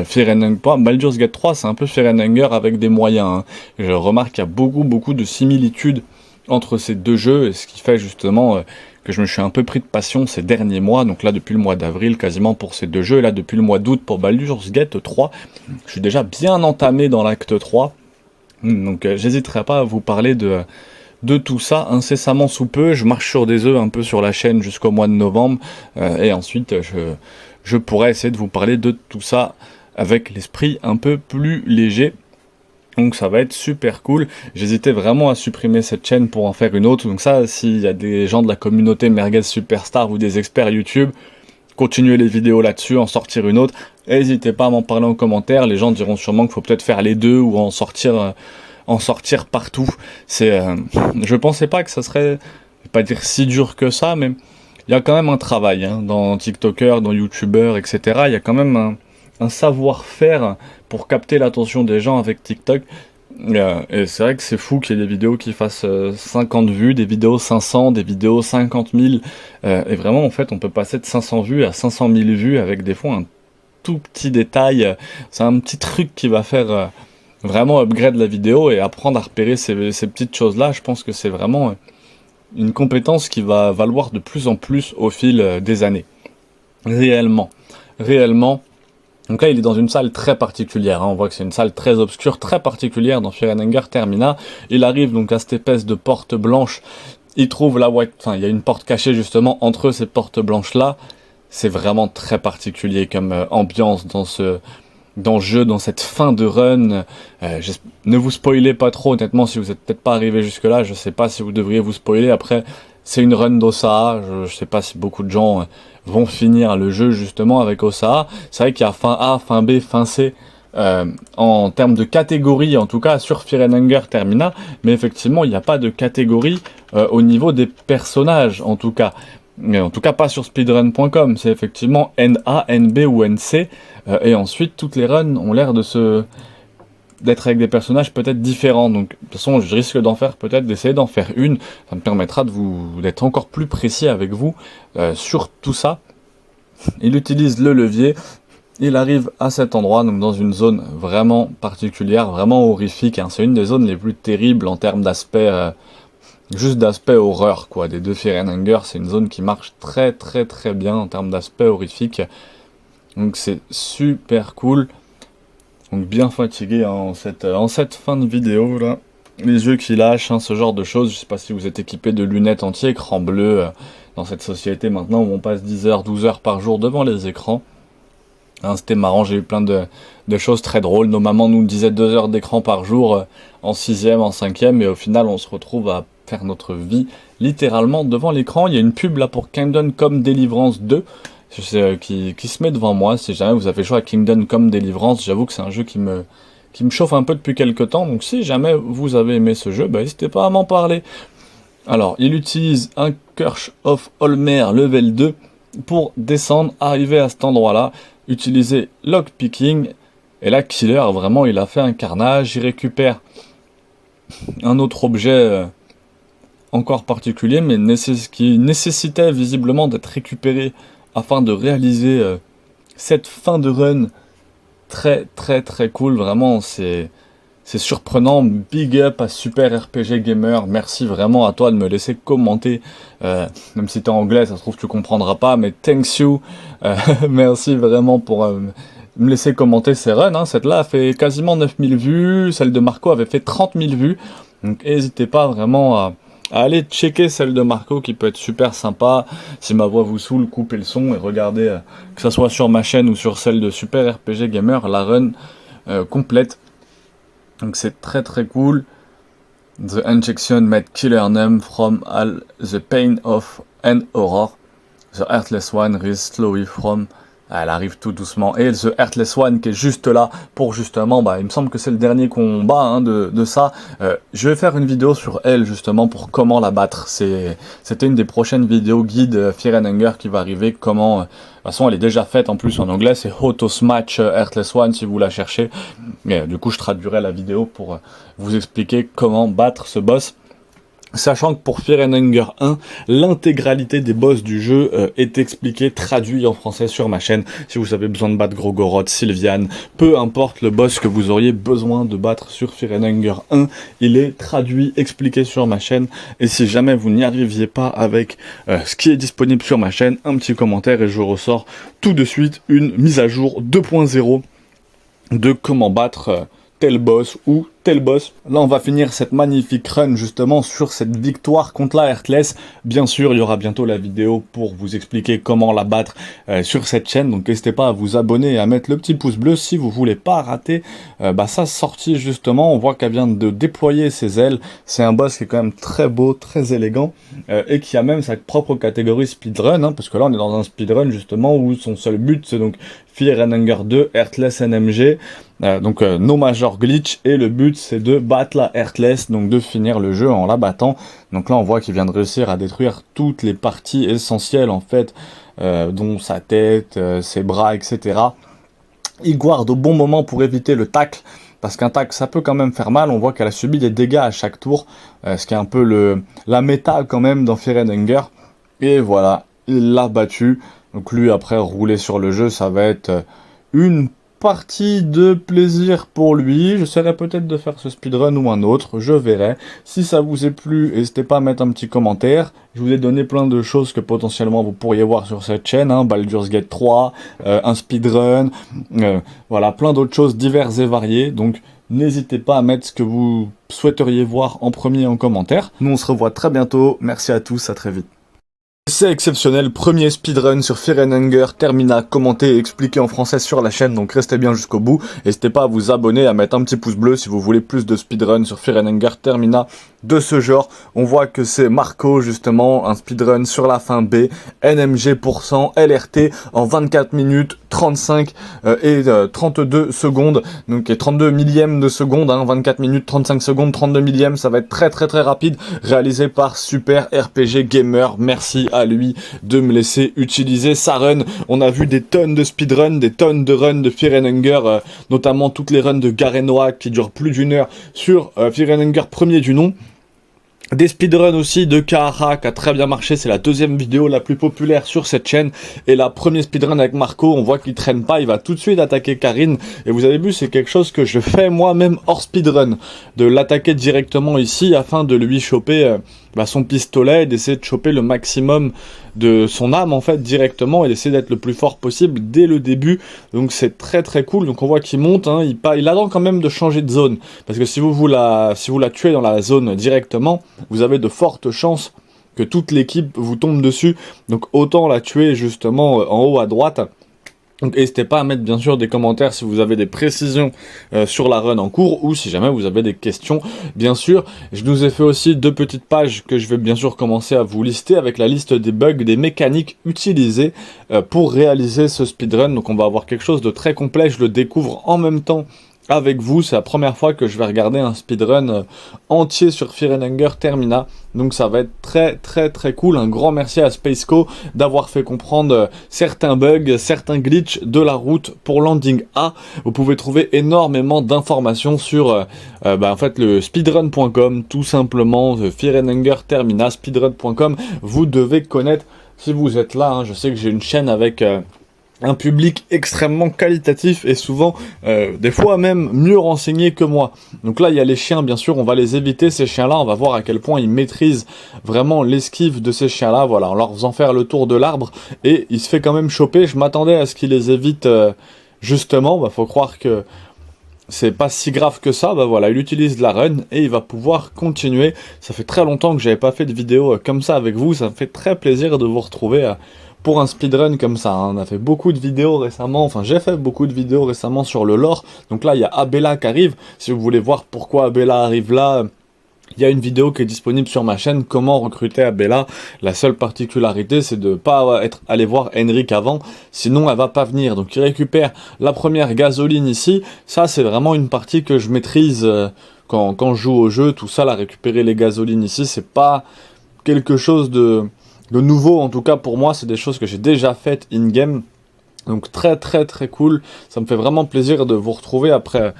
Fear and Hunger. Baldur's Gate 3, c'est un peu Fear and Hunger avec des moyens. Hein. Je remarque qu'il y a beaucoup de similitudes entre ces deux jeux, et ce qui fait justement que je me suis un peu pris de passion ces derniers mois, donc là depuis le mois d'avril quasiment pour ces deux jeux, et là depuis le mois d'août pour Baldur's Gate 3, je suis déjà bien entamé dans l'acte 3, donc j'hésiterai pas à vous parler de tout ça incessamment sous peu. Je marche sur des œufs un peu sur la chaîne jusqu'au mois de novembre, et ensuite je pourrais essayer de vous parler de tout ça avec l'esprit un peu plus léger. Donc ça va être super cool. J'hésitais vraiment à supprimer cette chaîne pour en faire une autre. Donc ça, s'il y a des gens de la communauté Merguez Superstar ou des experts YouTube, continuez les vidéos là-dessus, en sortir une autre. N'hésitez pas à m'en parler en commentaire. Les gens diront sûrement qu'il faut peut-être faire les deux ou en sortir partout. Je pensais pas que ça serait, je vais pas dire si dur que ça, mais il y a quand même un travail hein, dans TikToker, dans YouTuber, etc. Il y a quand même un savoir-faire pour capter l'attention des gens avec TikTok. Et c'est vrai que c'est fou qu'il y ait des vidéos qui fassent 50 vues, des vidéos 500, des vidéos 50 000. Et vraiment, en fait, on peut passer de 500 vues à 500 000 vues avec des fois un tout petit détail. C'est un petit truc qui va faire vraiment upgrade la vidéo et apprendre à repérer ces petites choses-là. Je pense que c'est vraiment une compétence qui va valoir de plus en plus au fil des années. Réellement. Donc là, il est dans une salle très particulière, hein. On voit que c'est une salle très obscure, très particulière dans Fear and Hunger Termina. Il arrive donc à cette espèce de porte blanche. Il trouve il y a une porte cachée justement entre ces portes blanches-là. C'est vraiment très particulier comme ambiance dans ce jeu, dans cette fin de run. Ne vous spoilez pas trop, honnêtement, si vous n'êtes peut-être pas arrivé jusque-là. Je sais pas si vous devriez vous spoiler. Après, c'est une run d'Osaha. Je sais pas si beaucoup de gens vont finir le jeu justement avec Osaha. C'est vrai qu'il y a fin A, fin B, fin C en termes de catégorie, en tout cas sur Fear and Hunger Termina, mais effectivement il n'y a pas de catégorie au niveau des personnages, en tout cas pas sur speedrun.com, c'est effectivement NA, NB ou NC, et ensuite toutes les runs ont l'air d'être avec des personnages peut-être différents, donc de toute façon je risque d'essayer d'en faire une, ça me permettra d'être encore plus précis avec vous sur tout ça. Il utilise le levier, Il arrive à cet endroit, donc dans une zone vraiment particulière, vraiment horrifique, hein. C'est une des zones les plus terribles en termes d'aspect, juste d'aspect horreur, quoi. Des deux Fear and Hunger, c'est une zone qui marche très très très bien en termes d'aspect horrifique. Donc c'est super cool. Donc bien fatigué hein, en cette fin de vidéo là. Les yeux qui lâchent, hein, ce genre de choses. Je sais pas si vous êtes équipé de lunettes anti-écran bleu dans cette société maintenant où on passe 10 heures, 12 heures par jour devant les écrans. Hein, c'était marrant, j'ai eu plein de choses très drôles. Nos mamans nous disaient 2 heures d'écran par jour en 6e, en 5e, et au final on se retrouve à faire notre vie littéralement devant l'écran. Il y a une pub là pour Kingdom Come Deliverance 2 qui se met devant moi. Si jamais vous avez joué à Kingdom Come Deliverance, j'avoue que c'est un jeu qui me chauffe un peu depuis quelques temps. Donc si jamais vous avez aimé ce jeu, bah, n'hésitez pas à m'en parler. Alors, il utilise un Curse of Olmer level 2 pour descendre, arriver à cet endroit-là, utiliser lockpicking, et là, Killer, vraiment, il a fait un carnage, il récupère un autre objet encore particulier, mais qui nécessitait visiblement d'être récupéré afin de réaliser cette fin de run très très très cool, vraiment, c'est surprenant. Big up à Super RPG Gamer, merci vraiment à toi de me laisser commenter, même si t'es anglais, ça se trouve tu comprendras pas, mais thanks you, merci vraiment pour me laisser commenter ces runs, hein. Cette là a fait quasiment 9000 vues, celle de Marco avait fait 30 000 vues, donc n'hésitez pas vraiment à aller checker celle de Marco qui peut être super sympa. Si ma voix vous saoule, coupez le son et regardez, que ce soit sur ma chaîne ou sur celle de Super RPG Gamer, la run complète. Donc c'est très très cool. The injection made killer name from all the pain of and horror. The Heartless One rise slowly from. Elle arrive tout doucement. Et The Heartless One qui est juste là pour justement, bah, il me semble que c'est le dernier combat hein, de ça. Je vais faire une vidéo sur elle justement pour comment la battre. C'était une des prochaines vidéos guide Fear and Hunger qui va arriver. Comment, de toute façon elle est déjà faite en plus en anglais. C'est How to Smash Heartless One si vous la cherchez. Mais du coup je traduirai la vidéo pour vous expliquer comment battre ce boss. Sachant que pour Fear and Hunger 1, l'intégralité des boss du jeu est expliquée, traduit en français sur ma chaîne. Si vous avez besoin de battre Grogoroth, Sylviane, peu importe le boss que vous auriez besoin de battre sur Fear and Hunger 1, il est traduit, expliqué sur ma chaîne. Et si jamais vous n'y arriviez pas avec ce qui est disponible sur ma chaîne, un petit commentaire et je ressors tout de suite une mise à jour 2.0 de comment battre tel boss ou tel boss. Là on va finir cette magnifique run justement sur cette victoire contre la Heartless. Bien sûr il y aura bientôt la vidéo pour vous expliquer comment la battre sur cette chaîne, donc n'hésitez pas à vous abonner et à mettre le petit pouce bleu si vous voulez pas rater sa sortie justement. On voit qu'elle vient de déployer ses ailes, c'est un boss qui est quand même très beau, très élégant et qui a même sa propre catégorie speedrun hein, parce que là on est dans un speedrun justement où son seul but c'est donc Fear and Hunger 2, Heartless NMG, donc no major glitch, et le but c'est de battre la Heartless, donc de finir le jeu en la battant. Donc là on voit qu'il vient de réussir à détruire toutes les parties essentielles en fait, dont sa tête, ses bras, etc. Il guarde au bon moment pour éviter le tacle, parce qu'un tacle ça peut quand même faire mal. On voit qu'elle a subi des dégâts à chaque tour, ce qui est un peu la méta quand même dans Fear and Hunger. Et voilà, il l'a battu. Donc lui après rouler sur le jeu ça va être une partie de plaisir pour lui. J'essaierai peut-être de faire ce speedrun ou un autre, je verrai. Si ça vous est plu, n'hésitez pas à mettre un petit commentaire. Je vous ai donné plein de choses que potentiellement vous pourriez voir sur cette chaîne, hein. Baldur's Gate 3, un speedrun, voilà, plein d'autres choses diverses et variées. Donc n'hésitez pas à mettre ce que vous souhaiteriez voir en premier en commentaire. Nous on se revoit très bientôt, merci à tous, à très vite. C'est exceptionnel, premier speedrun sur Fear and Hunger, Termina, commenté et expliqué en français sur la chaîne, donc restez bien jusqu'au bout. N'hésitez pas à vous abonner, à mettre un petit pouce bleu si vous voulez plus de speedrun sur Fear and Hunger, Termina de ce genre. On voit que c'est Marco justement, un speedrun sur la fin B, NMG %, LRT en 24 minutes, 35 et 32 secondes, donc et 32 millièmes de seconde, hein, 24 minutes, 35 secondes, 32 millièmes, ça va être très très très rapide, réalisé par Super RPG Gamer. Merci à lui de me laisser utiliser sa run. On a vu des tonnes de speedrun, des tonnes de runs de Fear and Hunger, notamment toutes les runs de Garenoa qui durent plus d'1 heure sur Fear and Hunger premier du nom. Des speedruns aussi de Kaara qui a très bien marché, c'est la deuxième vidéo la plus populaire sur cette chaîne. Et la première speedrun avec Marco, on voit qu'il traîne pas, il va tout de suite attaquer Karine. Et vous avez vu, c'est quelque chose que je fais moi-même hors speedrun. De l'attaquer directement ici afin de lui choper son pistolet, d'essayer de choper le maximum de son âme en fait directement et d'essayer d'être le plus fort possible dès le début. Donc c'est très très cool. Donc on voit qu'il monte, hein, il attend quand même de changer de zone. Parce que si vous la tuez dans la zone directement, vous avez de fortes chances que toute l'équipe vous tombe dessus. Donc autant la tuer justement en haut à droite. Donc n'hésitez pas à mettre bien sûr des commentaires si vous avez des précisions sur la run en cours ou si jamais vous avez des questions. Bien sûr, je nous ai fait aussi 2 petites pages que je vais bien sûr commencer à vous lister avec la liste des bugs, des mécaniques utilisées pour réaliser ce speedrun. Donc on va avoir quelque chose de très complet, je le découvre en même temps avec vous, c'est la première fois que je vais regarder un speedrun entier sur Fear and Hunger Termina, donc ça va être très très très cool. Un grand merci à Spaceco d'avoir fait comprendre certains bugs, certains glitches de la route pour Landing A. Vous pouvez trouver énormément d'informations sur en fait le speedrun.com, tout simplement, Fear and Hunger Termina, speedrun.com, vous devez connaître si vous êtes là, hein. Je sais que j'ai une chaîne avec un public extrêmement qualitatif et souvent, des fois même mieux renseigné que moi. Donc là, il y a les chiens, bien sûr, on va les éviter, ces chiens-là, on va voir à quel point ils maîtrisent vraiment l'esquive de ces chiens-là, voilà, en leur faisant faire le tour de l'arbre, et il se fait quand même choper. Je m'attendais à ce qu'il les évite, justement, faut croire que c'est pas si grave que ça, voilà, il utilise la run et il va pouvoir continuer. Ça fait très longtemps que j'avais pas fait de vidéo comme ça avec vous, ça me fait très plaisir de vous retrouver pour un speedrun comme ça, hein. On a fait beaucoup de vidéos récemment, enfin j'ai fait beaucoup de vidéos récemment sur le lore. Donc là il y a Abella qui arrive, si vous voulez voir pourquoi Abella arrive là, il y a une vidéo qui est disponible sur ma chaîne, comment recruter Abella. La seule particularité c'est de pas aller voir Henrik avant, sinon elle va pas venir. Donc il récupère la première gasoline ici, ça c'est vraiment une partie que je maîtrise quand je joue au jeu, tout ça, là, récupérer les gasolines ici, c'est pas quelque chose de nouveau, en tout cas pour moi, c'est des choses que j'ai déjà faites in-game. Donc très très très cool, ça me fait vraiment plaisir de vous retrouver après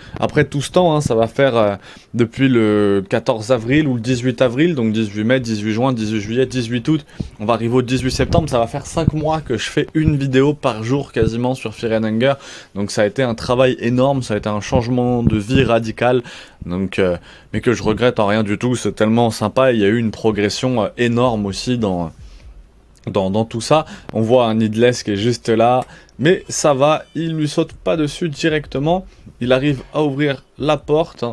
tout ce temps, hein. Ça va faire depuis le 14 avril ou le 18 avril, donc 18 mai, 18 juin, 18 juillet, 18 août, on va arriver au 18 septembre, ça va faire 5 mois que je fais une vidéo par jour quasiment sur Fear and Hunger, donc ça a été un travail énorme, ça a été un changement de vie radical, donc, mais que je regrette en rien du tout, c'est tellement sympa, et il y a eu une progression énorme aussi dans tout ça. On voit un Needless qui est juste là, mais ça va, il lui saute pas dessus directement, il arrive à ouvrir la porte.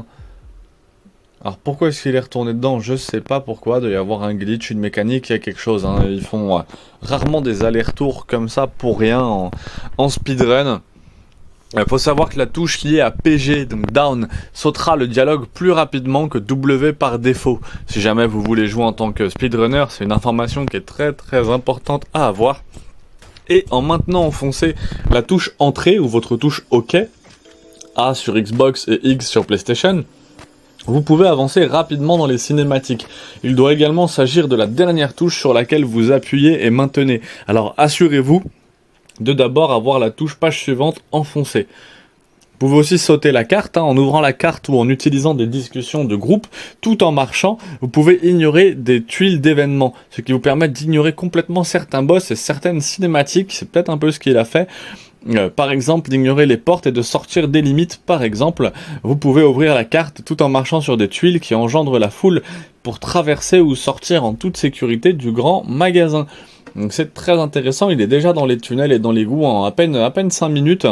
Alors pourquoi est-ce qu'il est retourné dedans, je sais pas pourquoi, il doit y avoir un glitch, une mécanique, il y a quelque chose, hein. Ils font rarement des allers-retours comme ça pour rien en speedrun. Il faut savoir que la touche qui est à PG, donc down, sautera le dialogue plus rapidement que W par défaut. Si jamais vous voulez jouer en tant que speedrunner, c'est une information qui est très très importante à avoir. Et en maintenant enfoncer la touche entrée ou votre touche OK, A sur Xbox et X sur PlayStation, vous pouvez avancer rapidement dans les cinématiques. Il doit également s'agir de la dernière touche sur laquelle vous appuyez et maintenez. Alors assurez-vous de d'abord avoir la touche page suivante enfoncée. Vous pouvez aussi sauter la carte, hein, en ouvrant la carte ou en utilisant des discussions de groupe, tout en marchant, vous pouvez ignorer des tuiles d'événements, ce qui vous permet d'ignorer complètement certains boss et certaines cinématiques, c'est peut-être un peu ce qu'il a fait. Par exemple, d'ignorer les portes et de sortir des limites. Par exemple, vous pouvez ouvrir la carte tout en marchant sur des tuiles qui engendrent la foule pour traverser ou sortir en toute sécurité du grand magasin. Donc c'est très intéressant, il est déjà dans les tunnels et dans l'égout en à peine 5 minutes.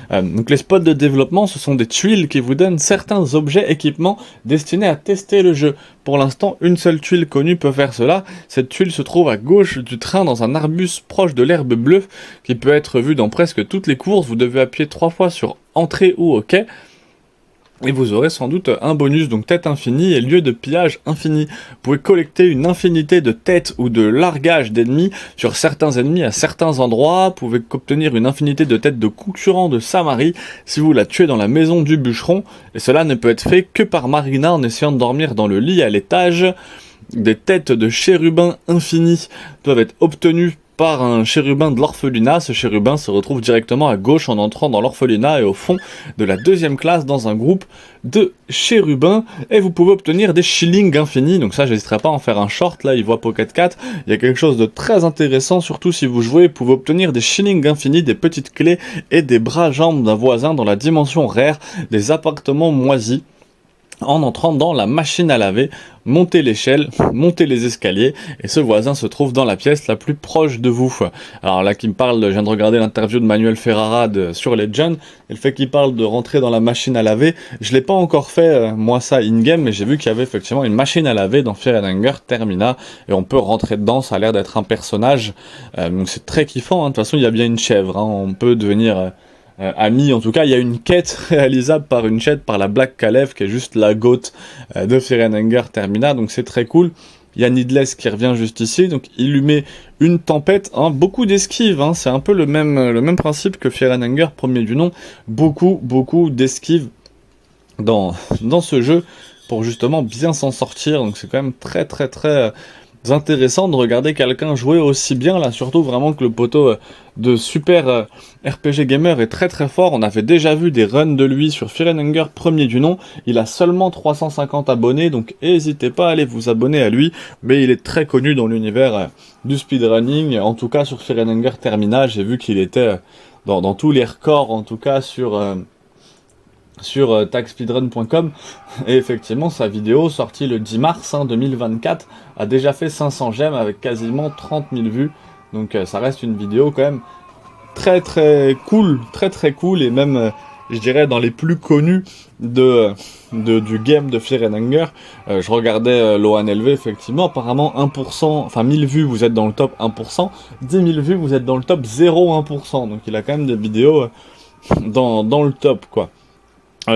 Donc les spots de développement, ce sont des tuiles qui vous donnent certains objets, équipements destinés à tester le jeu. Pour l'instant, une seule tuile connue peut faire cela. Cette tuile se trouve à gauche du train dans un arbuste proche de l'herbe bleue qui peut être vue dans presque toutes les courses. Vous devez appuyer 3 fois sur Entrée ou OK. Et vous aurez sans doute un bonus, donc tête infinie et lieu de pillage infini. Vous pouvez collecter une infinité de têtes ou de largages d'ennemis sur certains ennemis à certains endroits. Vous pouvez obtenir une infinité de têtes de concurrents de Samarie si vous la tuez dans la maison du bûcheron. Et cela ne peut être fait que par Marina en essayant de dormir dans le lit à l'étage. Des têtes de chérubins infinis doivent être obtenues par un chérubin de l'orphelinat. Ce chérubin se retrouve directement à gauche en entrant dans l'orphelinat et au fond de la deuxième classe dans un groupe de chérubins, et vous pouvez obtenir des shillings infinis. Donc ça, j'hésiterai pas à en faire un short. Là, il voit Pocket 4. Il y a quelque chose de très intéressant, surtout si vous jouez. Vous pouvez obtenir des shillings infinis, des petites clés et des bras-jambes d'un voisin dans la dimension rare des appartements moisis, en entrant dans la machine à laver, montez l'échelle, montez les escaliers, et ce voisin se trouve dans la pièce la plus proche de vous. Alors là, qui me parle, je viens de regarder l'interview de Manuel Ferrara sur Legend, et le fait qu'il parle de rentrer dans la machine à laver, je l'ai pas encore fait, moi ça in-game, mais j'ai vu qu'il y avait effectivement une machine à laver dans Fear & Hunger Termina, et on peut rentrer dedans, ça a l'air d'être un personnage, donc c'est très kiffant, hein. De toute façon il y a bien une chèvre, hein. On peut devenir... ami, en tout cas, il y a une quête réalisable par une chatte par la Black Calef, qui est juste la goat de Fear & Hunger Termina, donc c'est très cool. Il y a Needless qui revient juste ici, donc il lui met une tempête, hein, beaucoup d'esquives, hein, c'est un peu le même principe que Fear & Hunger, premier du nom, beaucoup d'esquives dans ce jeu, pour justement bien s'en sortir, donc c'est quand même très intéressant de regarder quelqu'un jouer aussi bien, là, surtout vraiment que le poteau de Super RPG Gamer est très fort. On avait déjà vu des runs de lui sur Fear & Hunger premier du nom, il a seulement 350 abonnés, donc n'hésitez pas à aller vous abonner à lui, mais il est très connu dans l'univers du speedrunning, en tout cas sur Fear & Hunger Termina, j'ai vu qu'il était dans tous les records, en tout cas sur tagspeedrun.com, et effectivement sa vidéo sortie le 10 mars 2024 a déjà fait 500 j'aime avec quasiment 30 000 vues, donc ça reste une vidéo quand même très cool, très cool, et même je dirais dans les plus connus du game de Fear & Hunger. Je regardais Lohan LV, effectivement, apparemment 1%, enfin 1000 vues vous êtes dans le top 1%, 10 000 vues vous êtes dans le top 0,1%, donc il a quand même des vidéos dans le top, quoi.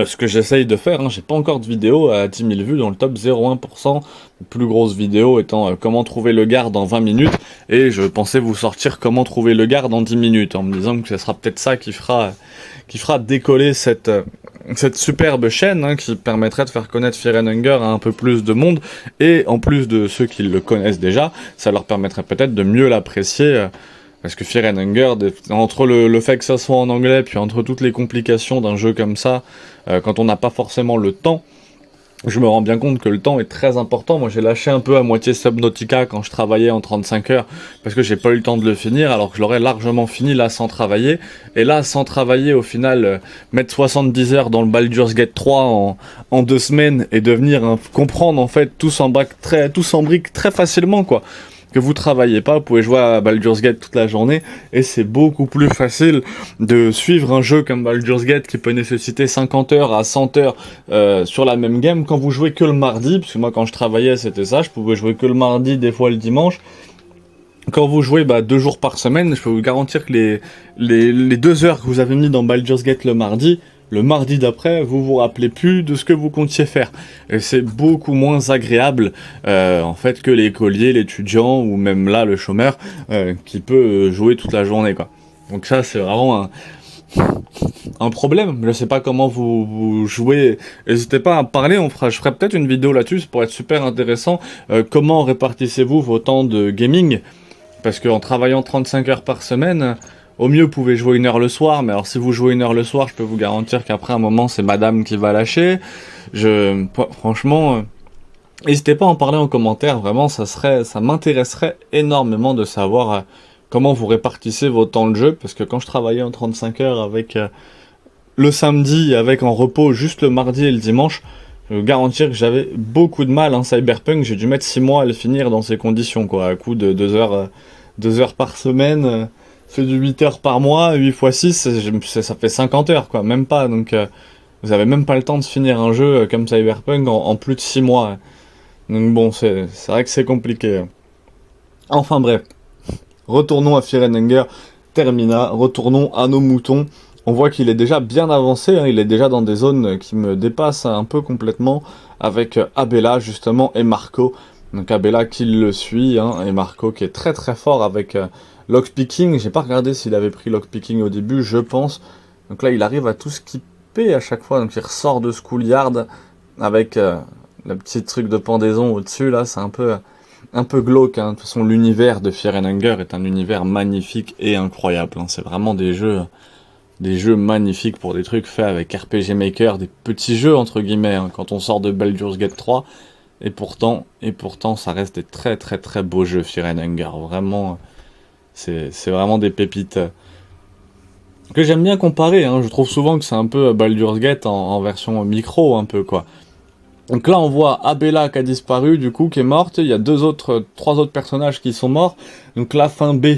Ce que j'essaye de faire, hein, j'ai pas encore de vidéo à 10 000 vues dans le top 0,1%, plus grosse vidéo étant comment trouver le garde en 20 minutes, et je pensais vous sortir comment trouver le garde en 10 minutes, en me disant que ce sera peut-être ça qui fera décoller cette superbe chaîne, hein, qui permettrait de faire connaître Fear & Hunger à un peu plus de monde, et en plus de ceux qui le connaissent déjà, ça leur permettrait peut-être de mieux l'apprécier, parce que Fear & Hunger, entre le fait que ça soit en anglais, puis entre toutes les complications d'un jeu comme ça, quand on n'a pas forcément le temps, je me rends bien compte que le temps est très important. Moi j'ai lâché un peu à moitié Subnautica quand je travaillais en 35 heures, parce que j'ai pas eu le temps de le finir, alors que je l'aurais largement fini là sans travailler. Et là, sans travailler, au final, mettre 70 heures dans le Baldur's Gate 3 en 2 semaines, et devenir comprendre en fait tout s'embrique très facilement, quoi. Que vous travaillez pas, vous pouvez jouer à Baldur's Gate toute la journée, et c'est beaucoup plus facile de suivre un jeu comme Baldur's Gate qui peut nécessiter 50 heures à 100 heures sur la même game quand vous jouez que le mardi, parce que moi quand je travaillais c'était ça, je pouvais jouer que le mardi, des fois le dimanche. Quand vous jouez 2 jours par semaine, je peux vous garantir que les 2 heures que vous avez mis dans Baldur's Gate le mardi d'après, vous vous rappelez plus de ce que vous comptiez faire. Et c'est beaucoup moins agréable, en fait, que l'écolier, l'étudiant, ou même là, le chômeur, qui peut jouer toute la journée, quoi. Donc ça, c'est vraiment un problème. Je sais pas comment vous jouez. N'hésitez pas à parler, je ferai peut-être une vidéo là-dessus, ça pourrait être super intéressant. Comment répartissez-vous vos temps de gaming? Parce qu'en travaillant 35 heures par semaine... Au mieux, vous pouvez jouer 1 heure le soir, mais alors si vous jouez 1 heure le soir, je peux vous garantir qu'après un moment, c'est madame qui va lâcher. Franchement, n'hésitez pas à en parler en commentaire, vraiment, ça m'intéresserait énormément de savoir comment vous répartissez vos temps de jeu, parce que quand je travaillais en 35 heures avec le samedi, avec en repos juste le mardi et le dimanche, je peux vous garantir que j'avais beaucoup de mal, hein. Cyberpunk, j'ai dû mettre 6 mois à le finir dans ces conditions, quoi, à coup de 2 heures par semaine... C'est du 8 heures par mois, 8 x 6, ça fait 50 heures, quoi, même pas, donc vous avez même pas le temps de finir un jeu comme Cyberpunk en plus de 6 mois. Donc bon, c'est vrai que c'est compliqué. Enfin bref, retournons à Fear & Hunger Termina, retournons à nos moutons. On voit qu'il est déjà bien avancé, hein, il est déjà dans des zones qui me dépassent un peu complètement, avec Abella justement et Marco. Donc Abella qui le suit, hein, et Marco qui est très fort avec... lockpicking, j'ai pas regardé s'il avait pris lockpicking au début, je pense. Donc là, il arrive à tout skipper à chaque fois. Donc il ressort de Schoolyard avec le petit truc de pendaison au-dessus. Là, c'est un peu un peu glauque, hein. De toute façon, l'univers de Fear and Hunger est un univers magnifique et incroyable, hein. C'est vraiment des jeux magnifiques pour des trucs faits avec RPG Maker, des petits jeux entre guillemets, hein, quand on sort de Baldur's Gate 3. Et pourtant, ça reste des très très très beaux jeux, Fear and Hunger. Vraiment, c'est vraiment des pépites que j'aime bien comparer, hein. Je trouve souvent que c'est un peu Baldur's Gate en version micro, un peu quoi. Donc là, on voit Abella qui a disparu, du coup, qui est morte. Il y a trois autres personnages qui sont morts. Donc la fin B,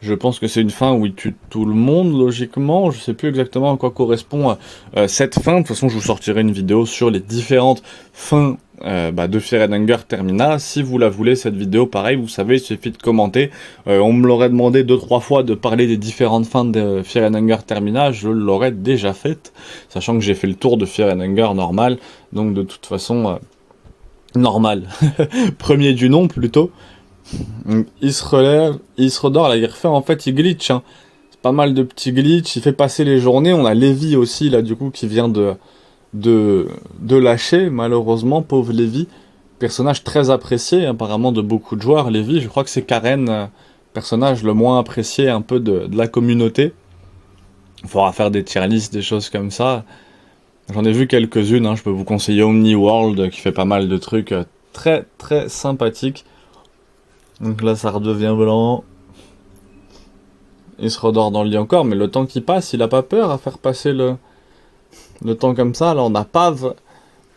je pense que c'est une fin où il tue tout le monde, logiquement. Je sais plus exactement à quoi correspond cette fin. De toute façon, je vous sortirai une vidéo sur les différentes fins de Fear and Hunger Termina. Si vous la voulez, cette vidéo, pareil, vous savez, il suffit de commenter. On me l'aurait demandé 2-3 fois de parler des différentes fins de Fear and Hunger Termina. Je l'aurais déjà faite, sachant que j'ai fait le tour de Fear and Hunger normal. Donc de toute façon, normal. Premier du nom, plutôt. Donc, il se relève, il se redort, là il refait, en fait il glitch, hein. C'est pas mal de petits glitch, il fait passer les journées. On a Lévi aussi là du coup qui vient de lâcher, malheureusement, pauvre Lévi. Personnage très apprécié apparemment de beaucoup de joueurs, Lévi. Je crois que c'est Karen, personnage le moins apprécié un peu de la communauté. Il faudra faire des tier lists, des choses comme ça. J'en ai vu quelques-unes, hein. Je peux vous conseiller Omni World qui fait pas mal de trucs très très sympathiques. Donc là ça redevient blanc. Il se redort dans le lit encore, mais le temps qui passe, il a pas peur à faire passer le temps comme ça. Là on a Pav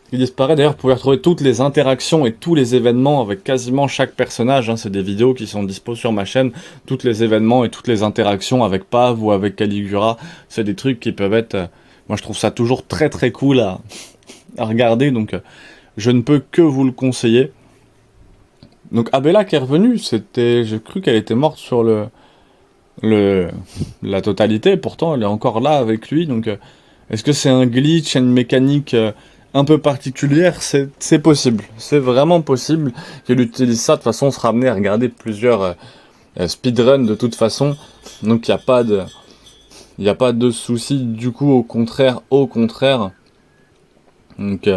qui disparaît. D'ailleurs vous pouvez retrouver toutes les interactions et tous les événements avec quasiment chaque personnage, hein. C'est des vidéos qui sont dispo sur ma chaîne. Toutes les événements et toutes les interactions avec Pav ou avec Caligura. C'est des trucs qui peuvent être... moi je trouve ça toujours très très cool à regarder. Donc je ne peux que vous le conseiller. Donc Abella qui est revenue, j'ai cru qu'elle était morte sur la totalité, pourtant elle est encore là avec lui. Donc est-ce que c'est un glitch, une mécanique un peu particulière? C'est possible, c'est vraiment possible qu'elle utilise ça. De toute façon on sera amené à regarder plusieurs speedruns de toute façon, donc il n'y a pas de souci du coup, au contraire. Donc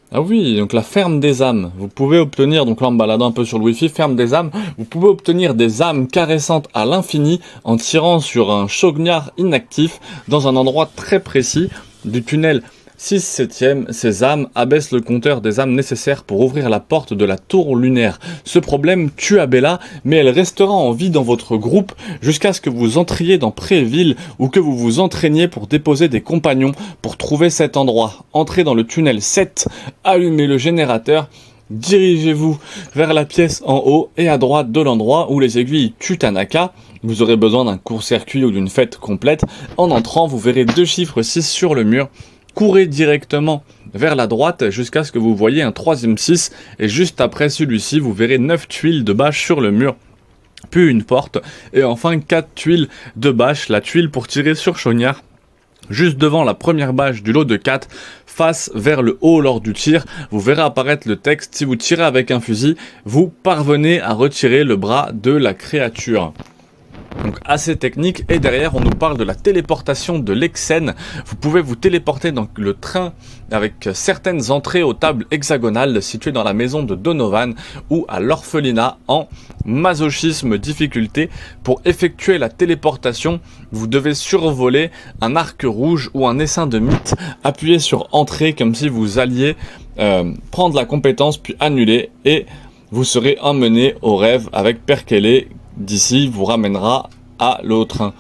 ah oui, donc la ferme des âmes, vous pouvez obtenir, donc là en me baladant un peu sur le wifi, ferme des âmes, vous pouvez obtenir des âmes caressantes à l'infini en tirant sur un chognard inactif dans un endroit très précis du tunnel 6/7. Ces âmes abaissent le compteur des âmes nécessaires pour ouvrir la porte de la tour lunaire. Ce problème tue Abella, mais elle restera en vie dans votre groupe jusqu'à ce que vous entriez dans Préville ou que vous vous entraîniez pour déposer des compagnons pour trouver cet endroit. Entrez dans le tunnel 7, allumez le générateur, dirigez-vous vers la pièce en haut et à droite de l'endroit où les aiguilles tuent Tanaka. Vous aurez besoin d'un court-circuit ou d'une fête complète. En entrant, vous verrez 2 chiffres 6 sur le mur. Courez directement vers la droite jusqu'à ce que vous voyez un 3e 6 et juste après celui-ci, vous verrez 9 tuiles de bâche sur le mur, puis une porte et enfin 4 tuiles de bâche, la tuile pour tirer sur Chognard. Juste devant la première bâche du lot de 4, face vers le haut lors du tir, vous verrez apparaître le texte. Si vous tirez avec un fusil, vous parvenez à retirer le bras de la créature. Donc assez technique, et derrière on nous parle de la téléportation de l'Exen. Vous pouvez vous téléporter dans le train avec certaines entrées aux tables hexagonales situées dans la maison de Donovan ou à l'orphelinat en masochisme difficulté. Pour effectuer la téléportation, vous devez survoler un arc rouge ou un essaim de mythe, appuyer sur entrée comme si vous alliez prendre la compétence puis annuler, et vous serez emmené au rêve avec Perkele. D'ici vous ramènera à l'autre.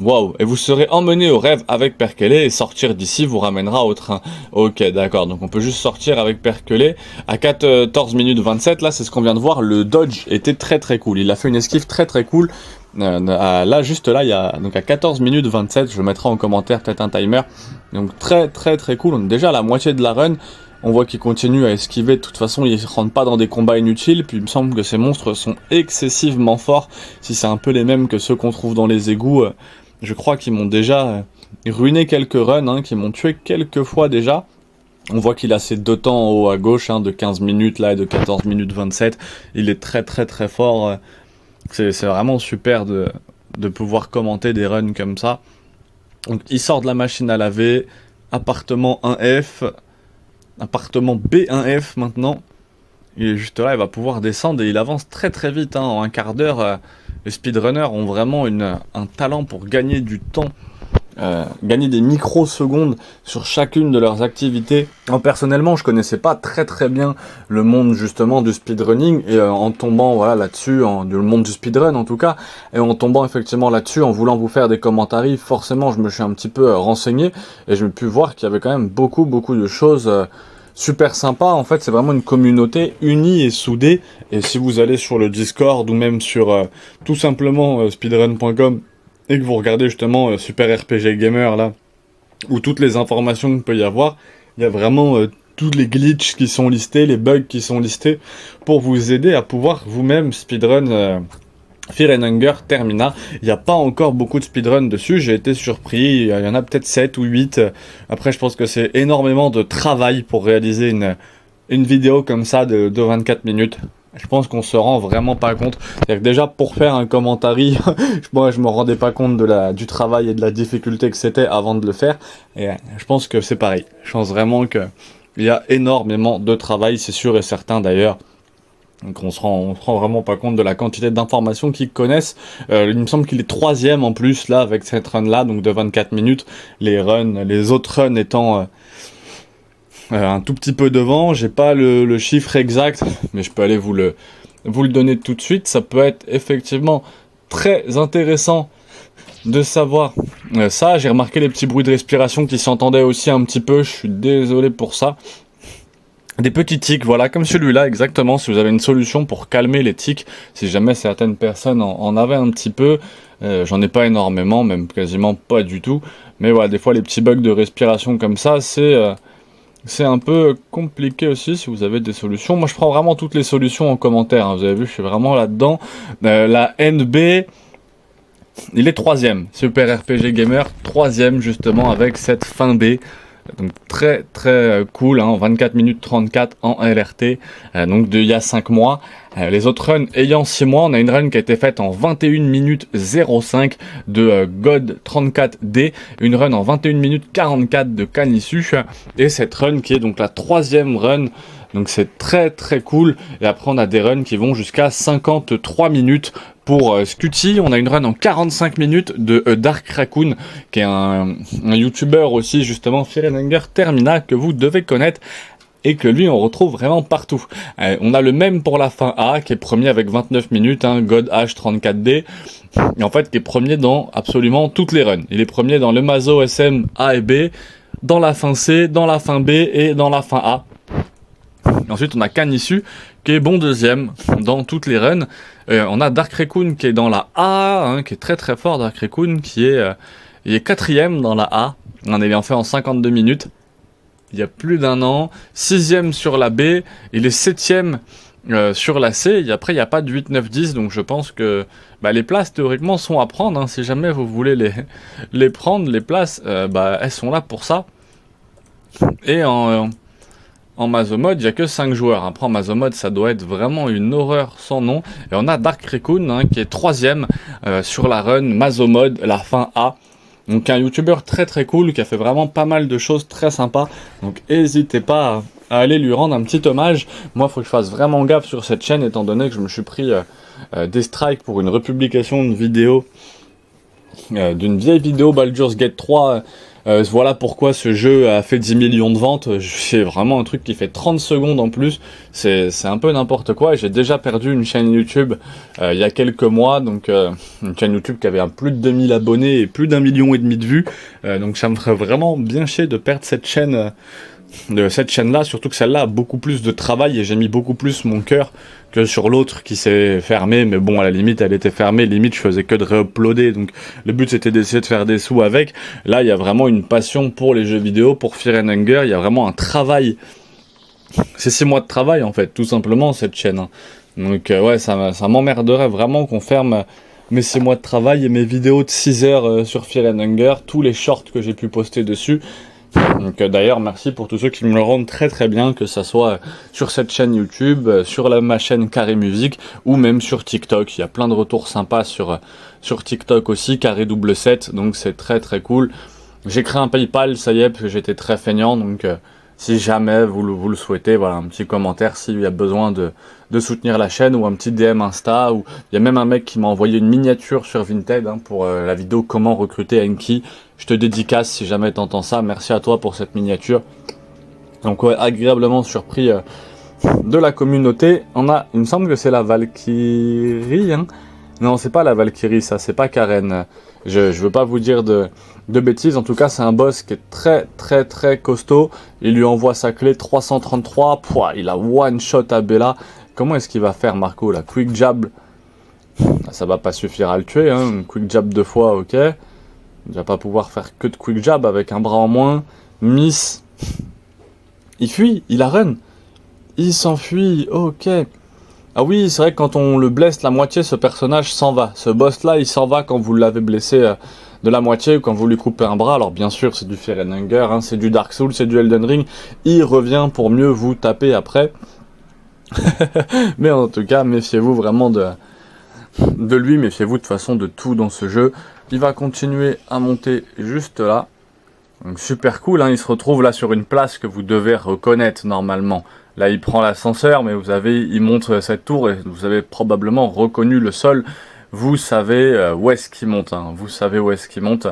Waouh. Et vous serez emmené au rêve avec Perkele, et sortir d'ici vous ramènera au train. Ok, d'accord, donc on peut juste sortir avec Perkele. À 14 minutes 27, là c'est ce qu'on vient de voir, le dodge était très très cool. Il a fait une esquive très très cool. Là, juste là, il y a donc à 14 minutes 27, je mettrai en commentaire peut-être un timer. Donc très très très cool, on est déjà à la moitié de la run. On voit qu'il continue à esquiver, de toute façon il ne rentre pas dans des combats inutiles, puis il me semble que ces monstres sont excessivement forts. Si c'est un peu les mêmes que ceux qu'on trouve dans les égouts, je crois qu'ils m'ont déjà ruiné quelques runs, hein, qu'ils m'ont tué quelques fois déjà. On voit qu'il a ses 2 temps en haut à gauche, hein, de 15 minutes là et de 14 minutes 27. Il est très très très fort. C'est vraiment super de pouvoir commenter des runs comme ça. Donc il sort de la machine à laver, appartement 1F... appartement B1F maintenant. Il est juste là, il va pouvoir descendre et il avance très très vite, hein. En un quart d'heure, les speedrunners ont vraiment un talent pour gagner du temps. Gagner des microsecondes sur chacune de leurs activités. Personnellement, je connaissais pas très très bien le monde justement du speedrunning et en tombant voilà là-dessus, le monde du speedrun en tout cas, et en tombant effectivement là-dessus, en voulant vous faire des commentaires, forcément je me suis un petit peu renseigné et je me pu voir qu'il y avait quand même beaucoup de choses super sympa. En fait, c'est vraiment une communauté unie et soudée. Et si vous allez sur le Discord ou même sur tout simplement speedrun.com et que vous regardez justement Super RPG Gamer là, où toutes les informations qu'il peut y avoir, il y a vraiment tous les glitches qui sont listés, les bugs qui sont listés, pour vous aider à pouvoir vous-même speedrun Fear and Hunger Termina. Il n'y a pas encore beaucoup de speedrun dessus, j'ai été surpris, il y en a peut-être 7 ou 8. Après je pense que c'est énormément de travail pour réaliser une vidéo comme ça de 24 minutes. Je pense qu'on se rend vraiment pas compte. C'est-à-dire que déjà pour faire un commentaire, moi je me rendais pas compte du travail et de la difficulté que c'était avant de le faire. Et je pense que c'est pareil. Je pense vraiment qu'il y a énormément de travail, c'est sûr et certain d'ailleurs. Donc on se rend vraiment pas compte de la quantité d'informations qu'ils connaissent. Il me semble qu'il est 3ème en plus là avec cette run là, donc de 24 minutes. Les autres runs étant un tout petit peu devant. J'ai pas le chiffre exact, mais je peux aller vous le donner tout de suite. Ça peut être effectivement très intéressant de savoir ça. J'ai remarqué les petits bruits de respiration qui s'entendaient aussi un petit peu. Je suis désolé pour ça. Des petits tics, voilà, comme celui-là, exactement. Si vous avez une solution pour calmer les tics, si jamais certaines personnes en avaient un petit peu, j'en ai pas énormément, même quasiment pas du tout. Mais voilà, des fois les petits bugs de respiration comme ça, c'est un peu compliqué aussi si vous avez des solutions. Moi je prends vraiment toutes les solutions en commentaire, hein. Vous avez vu, je suis vraiment là-dedans. La NB, il est 3ème. Super RPG Gamer, 3ème justement avec cette fin B. Donc très très cool, hein, 24 minutes 34 en LRT, donc il y a 5 mois. Les autres runs ayant 6 mois, on a une run qui a été faite en 21 minutes 05 de God 34D, une run en 21 minutes 44 de Kanissu, et cette run qui est donc la 3ème run. Donc c'est très très cool. Et après on a des runs qui vont jusqu'à 53 minutes pour Scutty. On a une run en 45 minutes de Dark Raccoon, qui est un YouTuber aussi justement, Fear and Hunger Termina, que vous devez connaître. Et que lui on retrouve vraiment partout. On a le même pour la fin A, qui est premier avec 29 minutes, hein, God H34D, et en fait qui est premier dans absolument toutes les runs. Il est premier dans le Mazo SM A et B, dans la fin C, dans la fin B et dans la fin A. Et ensuite on a Kanissu qui est bon 2ème dans toutes les runs. On a Dark Raccoon qui est dans la A, hein, qui est très très fort. Dark Raccoon qui est 4ème dans la A, on en ayant fait en 52 minutes. Il y a plus d'un an, 6ème sur la B, il est 7ème sur la C, et après il n'y a pas de 8, 9, 10, donc je pense que les places théoriquement sont à prendre, hein. Si jamais vous voulez les prendre, les places, elles sont là pour ça. Et en Mazo Mode, il n'y a que 5 joueurs. Après en Mazo Mode, ça doit être vraiment une horreur sans nom. Et on a Dark Raccoon, hein, qui est 3ème sur la run Mazo Mode, la fin A. Donc un YouTuber très très cool qui a fait vraiment pas mal de choses très sympas. Donc n'hésitez pas à aller lui rendre un petit hommage. Moi, il faut que je fasse vraiment gaffe sur cette chaîne, étant donné que je me suis pris des strikes pour une republication de vidéo, d'une vieille vidéo Baldur's Gate 3. Voilà pourquoi ce jeu a fait 10 millions de ventes. C'est vraiment un truc qui fait 30 secondes en plus. C'est un peu n'importe quoi. J'ai déjà perdu une chaîne YouTube il y a quelques mois. Donc une chaîne YouTube qui avait plus de 2000 abonnés et plus d'1,5 million de vues. Donc ça me ferait vraiment bien chier de perdre cette chaîne. De cette chaîne-là, surtout que celle-là a beaucoup plus de travail et j'ai mis beaucoup plus mon cœur que sur l'autre qui s'est fermée, mais bon, à la limite, elle était fermée, limite, je faisais que de réuploader, donc le but c'était d'essayer de faire des sous avec. Là, il y a vraiment une passion pour les jeux vidéo, pour Fear and Hunger, il y a vraiment un travail. C'est 6 mois de travail, en fait, tout simplement, cette chaîne, hein. Donc, ouais, ça m'emmerderait vraiment qu'on ferme mes 6 mois de travail et mes vidéos de 6 heures sur Fear and Hunger, tous les shorts que j'ai pu poster dessus. Donc d'ailleurs merci pour tous ceux qui me le rendent très très bien, que ça soit sur cette chaîne YouTube, sur ma chaîne Carré Musique ou même sur TikTok. Il y a plein de retours sympas sur TikTok aussi, Carré 7, donc c'est très très cool. J'ai créé un PayPal, ça y est, parce que j'étais très feignant, donc si jamais vous le souhaitez, voilà, un petit commentaire s'il y a besoin de soutenir la chaîne, ou un petit DM Insta, ou il y a même un mec qui m'a envoyé une miniature sur Vinted hein, pour la vidéo comment recruter Enki. Je te dédicace si jamais t'entends ça, merci à toi pour cette miniature. Donc ouais, agréablement surpris de la communauté. On a, il me semble que c'est la Valkyrie, hein. Non, c'est pas la Valkyrie, ça, c'est pas Karen. Je veux pas vous dire de bêtises, en tout cas, c'est un boss qui est très très très costaud. Il lui envoie sa clé 333, pouah, il a one shot à Bella. Comment est-ce qu'il va faire, Marco, là? Quick jab, ça va pas suffire à le tuer, hein. Quick jab 2 fois, ok. Il va pas pouvoir faire que de quick jab avec un bras en moins. Miss, il fuit, il a run. Il s'enfuit, ok. Ah oui, c'est vrai que quand on le blesse la moitié, ce personnage s'en va. Ce boss-là, il s'en va quand vous l'avez blessé de la moitié ou quand vous lui coupez un bras. Alors bien sûr, c'est du Fear and Hunger, hein, c'est du Dark Souls, c'est du Elden Ring. Il revient pour mieux vous taper après. Mais en tout cas, méfiez-vous vraiment de lui, méfiez-vous de toute façon de tout dans ce jeu. Il va continuer à monter juste là. Donc super cool, hein, il se retrouve là sur une place que vous devez reconnaître normalement. Là il prend l'ascenseur, mais il monte cette tour et vous avez probablement reconnu le sol. Vous savez où est-ce qu'il monte, hein, vous savez où est-ce qu'il monte.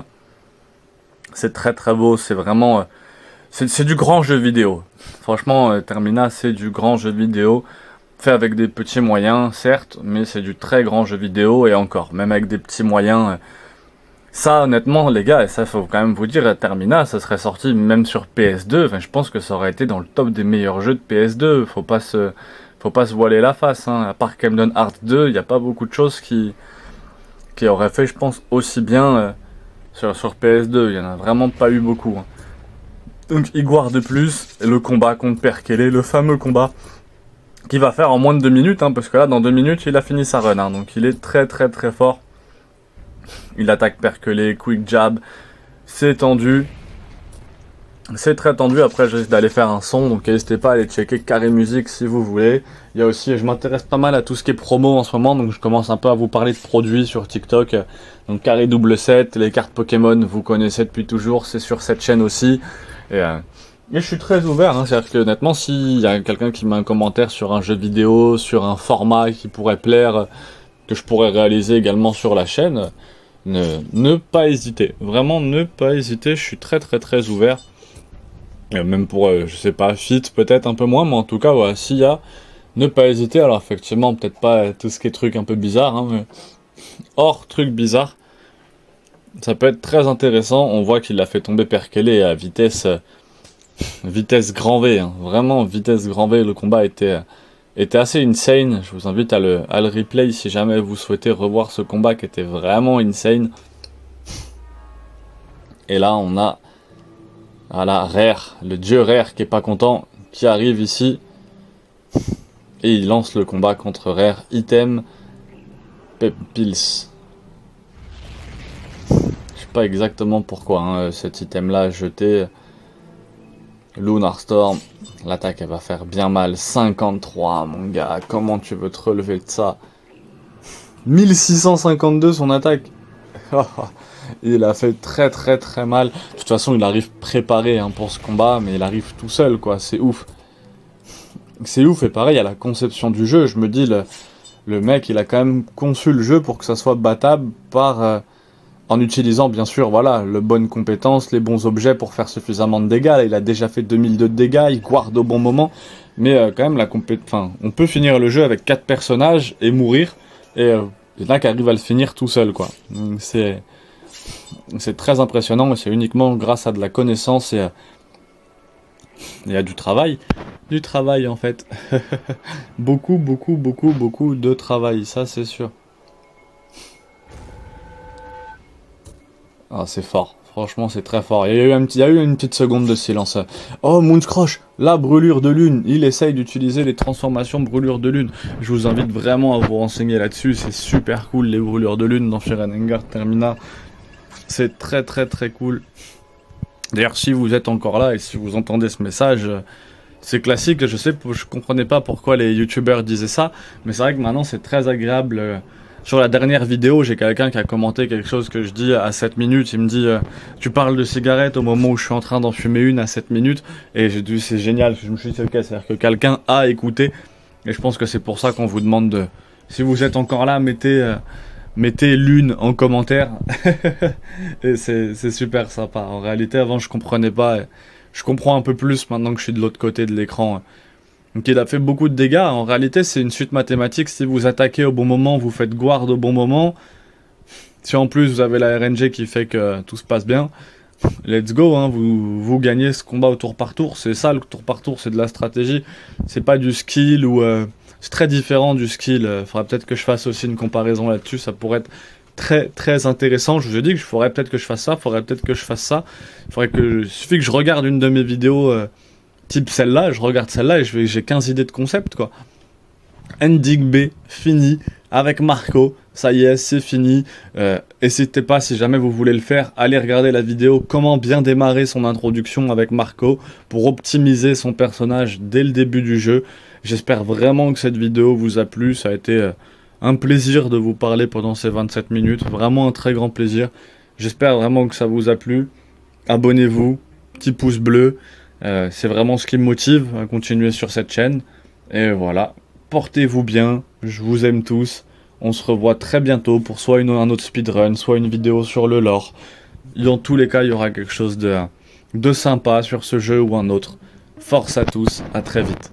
C'est très très beau, c'est vraiment... c'est du grand jeu vidéo. Franchement, Termina c'est du grand jeu vidéo. Fait avec des petits moyens, certes, mais c'est du très grand jeu vidéo et encore, même avec des petits moyens... Ça, honnêtement, les gars, et ça, faut quand même vous dire, Termina, ça serait sorti même sur PS2. Enfin, je pense que ça aurait été dans le top des meilleurs jeux de PS2. Faut pas se voiler la face, hein. À part Kingdom Hearts 2, il n'y a pas beaucoup de choses qui auraient fait, je pense, aussi bien sur PS2. Il n'y en a vraiment pas eu beaucoup, hein. Donc, Igor de plus, et le combat contre Perkele, le fameux combat qu'il va faire en moins de 2 minutes, hein, parce que là, dans 2 minutes, il a fini sa run, hein. Donc, il est très très très fort. Il attaque Perkele, quick jab, c'est tendu. C'est très tendu, après je risque d'aller faire un son, donc n'hésitez pas à aller checker Carré Musique si vous voulez. Il y a aussi, je m'intéresse pas mal à tout ce qui est promo en ce moment, donc je commence un peu à vous parler de produits sur TikTok. Donc Carré double 7, les cartes Pokémon, vous connaissez depuis toujours, c'est sur cette chaîne aussi. Et je suis très ouvert, hein, c'est-à-dire que honnêtement, s'il y a quelqu'un qui met un commentaire sur un jeu vidéo, sur un format qui pourrait plaire, que je pourrais réaliser également sur la chaîne, ne pas hésiter, vraiment ne pas hésiter, je suis très très très ouvert. Même pour, je sais pas, fit peut-être un peu moins, mais en tout cas, voilà, s'il y a, ne pas hésiter. Alors effectivement, peut-être pas tout ce qui est truc un peu bizarre, hein, mais hors truc bizarre, ça peut être très intéressant. On voit qu'il a fait tomber Perkele à vitesse grand V, hein. Vraiment vitesse grand V, le combat était assez insane. Je vous invite à le replay si jamais vous souhaitez revoir ce combat qui était vraiment insane. Et là, on a voilà, Rare, le dieu Rare qui est pas content, qui arrive ici. Et il lance le combat contre Rare. Item Pepils. Je sais pas exactement pourquoi hein, cet item là jeté. Lunar Storm. L'attaque elle va faire bien mal. 53 mon gars. Comment tu veux te relever de ça? 1652 son attaque. Il a fait très très très mal. De toute façon, il arrive préparé hein, pour ce combat, mais il arrive tout seul, quoi. C'est ouf. C'est ouf, et pareil, à la conception du jeu, je me dis, le mec, il a quand même conçu le jeu pour que ça soit battable par... en utilisant, bien sûr, voilà, les bonnes compétences, les bons objets pour faire suffisamment de dégâts. Là, il a déjà fait 2002 de dégâts, il guarde au bon moment. Mais quand même, on peut finir le jeu avec 4 personnages et mourir. Et il y en a qui arrivent à le finir tout seul, quoi. C'est très impressionnant, et c'est uniquement grâce à de la connaissance et à du travail. Du travail, en fait. beaucoup de travail, ça c'est sûr. Ah, c'est fort. Franchement, c'est très fort. Il y a eu une petite seconde de silence. Oh, Moonscrosh, la brûlure de lune. Il essaye d'utiliser les transformations brûlure de lune. Je vous invite vraiment à vous renseigner là-dessus. C'est super cool, les brûlures de lune dans Fear and Hunger Termina. C'est très très très cool. D'ailleurs, si vous êtes encore là et si vous entendez ce message, c'est classique. Je sais, je comprenais pas pourquoi les youtubeurs disaient ça, mais c'est vrai que maintenant c'est très agréable Sur la dernière vidéo, j'ai quelqu'un qui a commenté quelque chose que je dis à 7 minutes. Il me dit tu parles de cigarettes au moment où je suis en train d'en fumer une à 7 minutes. Et j'ai dit c'est génial. Je me suis dit ok, c'est-à-dire que quelqu'un a écouté. Et je pense que c'est pour ça qu'on vous demande de... Si vous êtes encore là, mettez l'une en commentaire. Et c'est super sympa. En réalité, avant, je comprenais pas. Je comprends un peu plus maintenant que je suis de l'autre côté de l'écran. Donc il a fait beaucoup de dégâts. En réalité, c'est une suite mathématique. Si vous attaquez au bon moment, vous faites guard au bon moment. Si en plus vous avez la RNG qui fait que tout se passe bien, let's go, hein, vous gagnez ce combat au tour par tour. C'est ça le tour par tour, c'est de la stratégie. C'est pas du skill ou... c'est très différent du skill. Faudrait peut-être que je fasse aussi une comparaison là-dessus. Ça pourrait être très très intéressant. Je vous ai dit que faudrait peut-être que je fasse ça. Faudrait peut-être que je fasse ça. Il suffit que je regarde une de mes vidéos... type celle-là, je regarde celle-là et j'ai 15 idées de concept, quoi. Ending B, fini, avec Marco, ça y est, c'est fini. N'hésitez pas, si jamais vous voulez le faire, allez regarder la vidéo comment bien démarrer son introduction avec Marco pour optimiser son personnage dès le début du jeu. J'espère vraiment que cette vidéo vous a plu, ça a été un plaisir de vous parler pendant ces 27 minutes, vraiment un très grand plaisir. J'espère vraiment que ça vous a plu. Abonnez-vous, petit pouce bleu. C'est vraiment ce qui me motive à continuer sur cette chaîne. Et voilà, portez-vous bien, je vous aime tous. On se revoit très bientôt pour soit un autre speedrun, soit une vidéo sur le lore. Dans tous les cas, il y aura quelque chose de sympa sur ce jeu ou un autre. Force à tous, à très vite.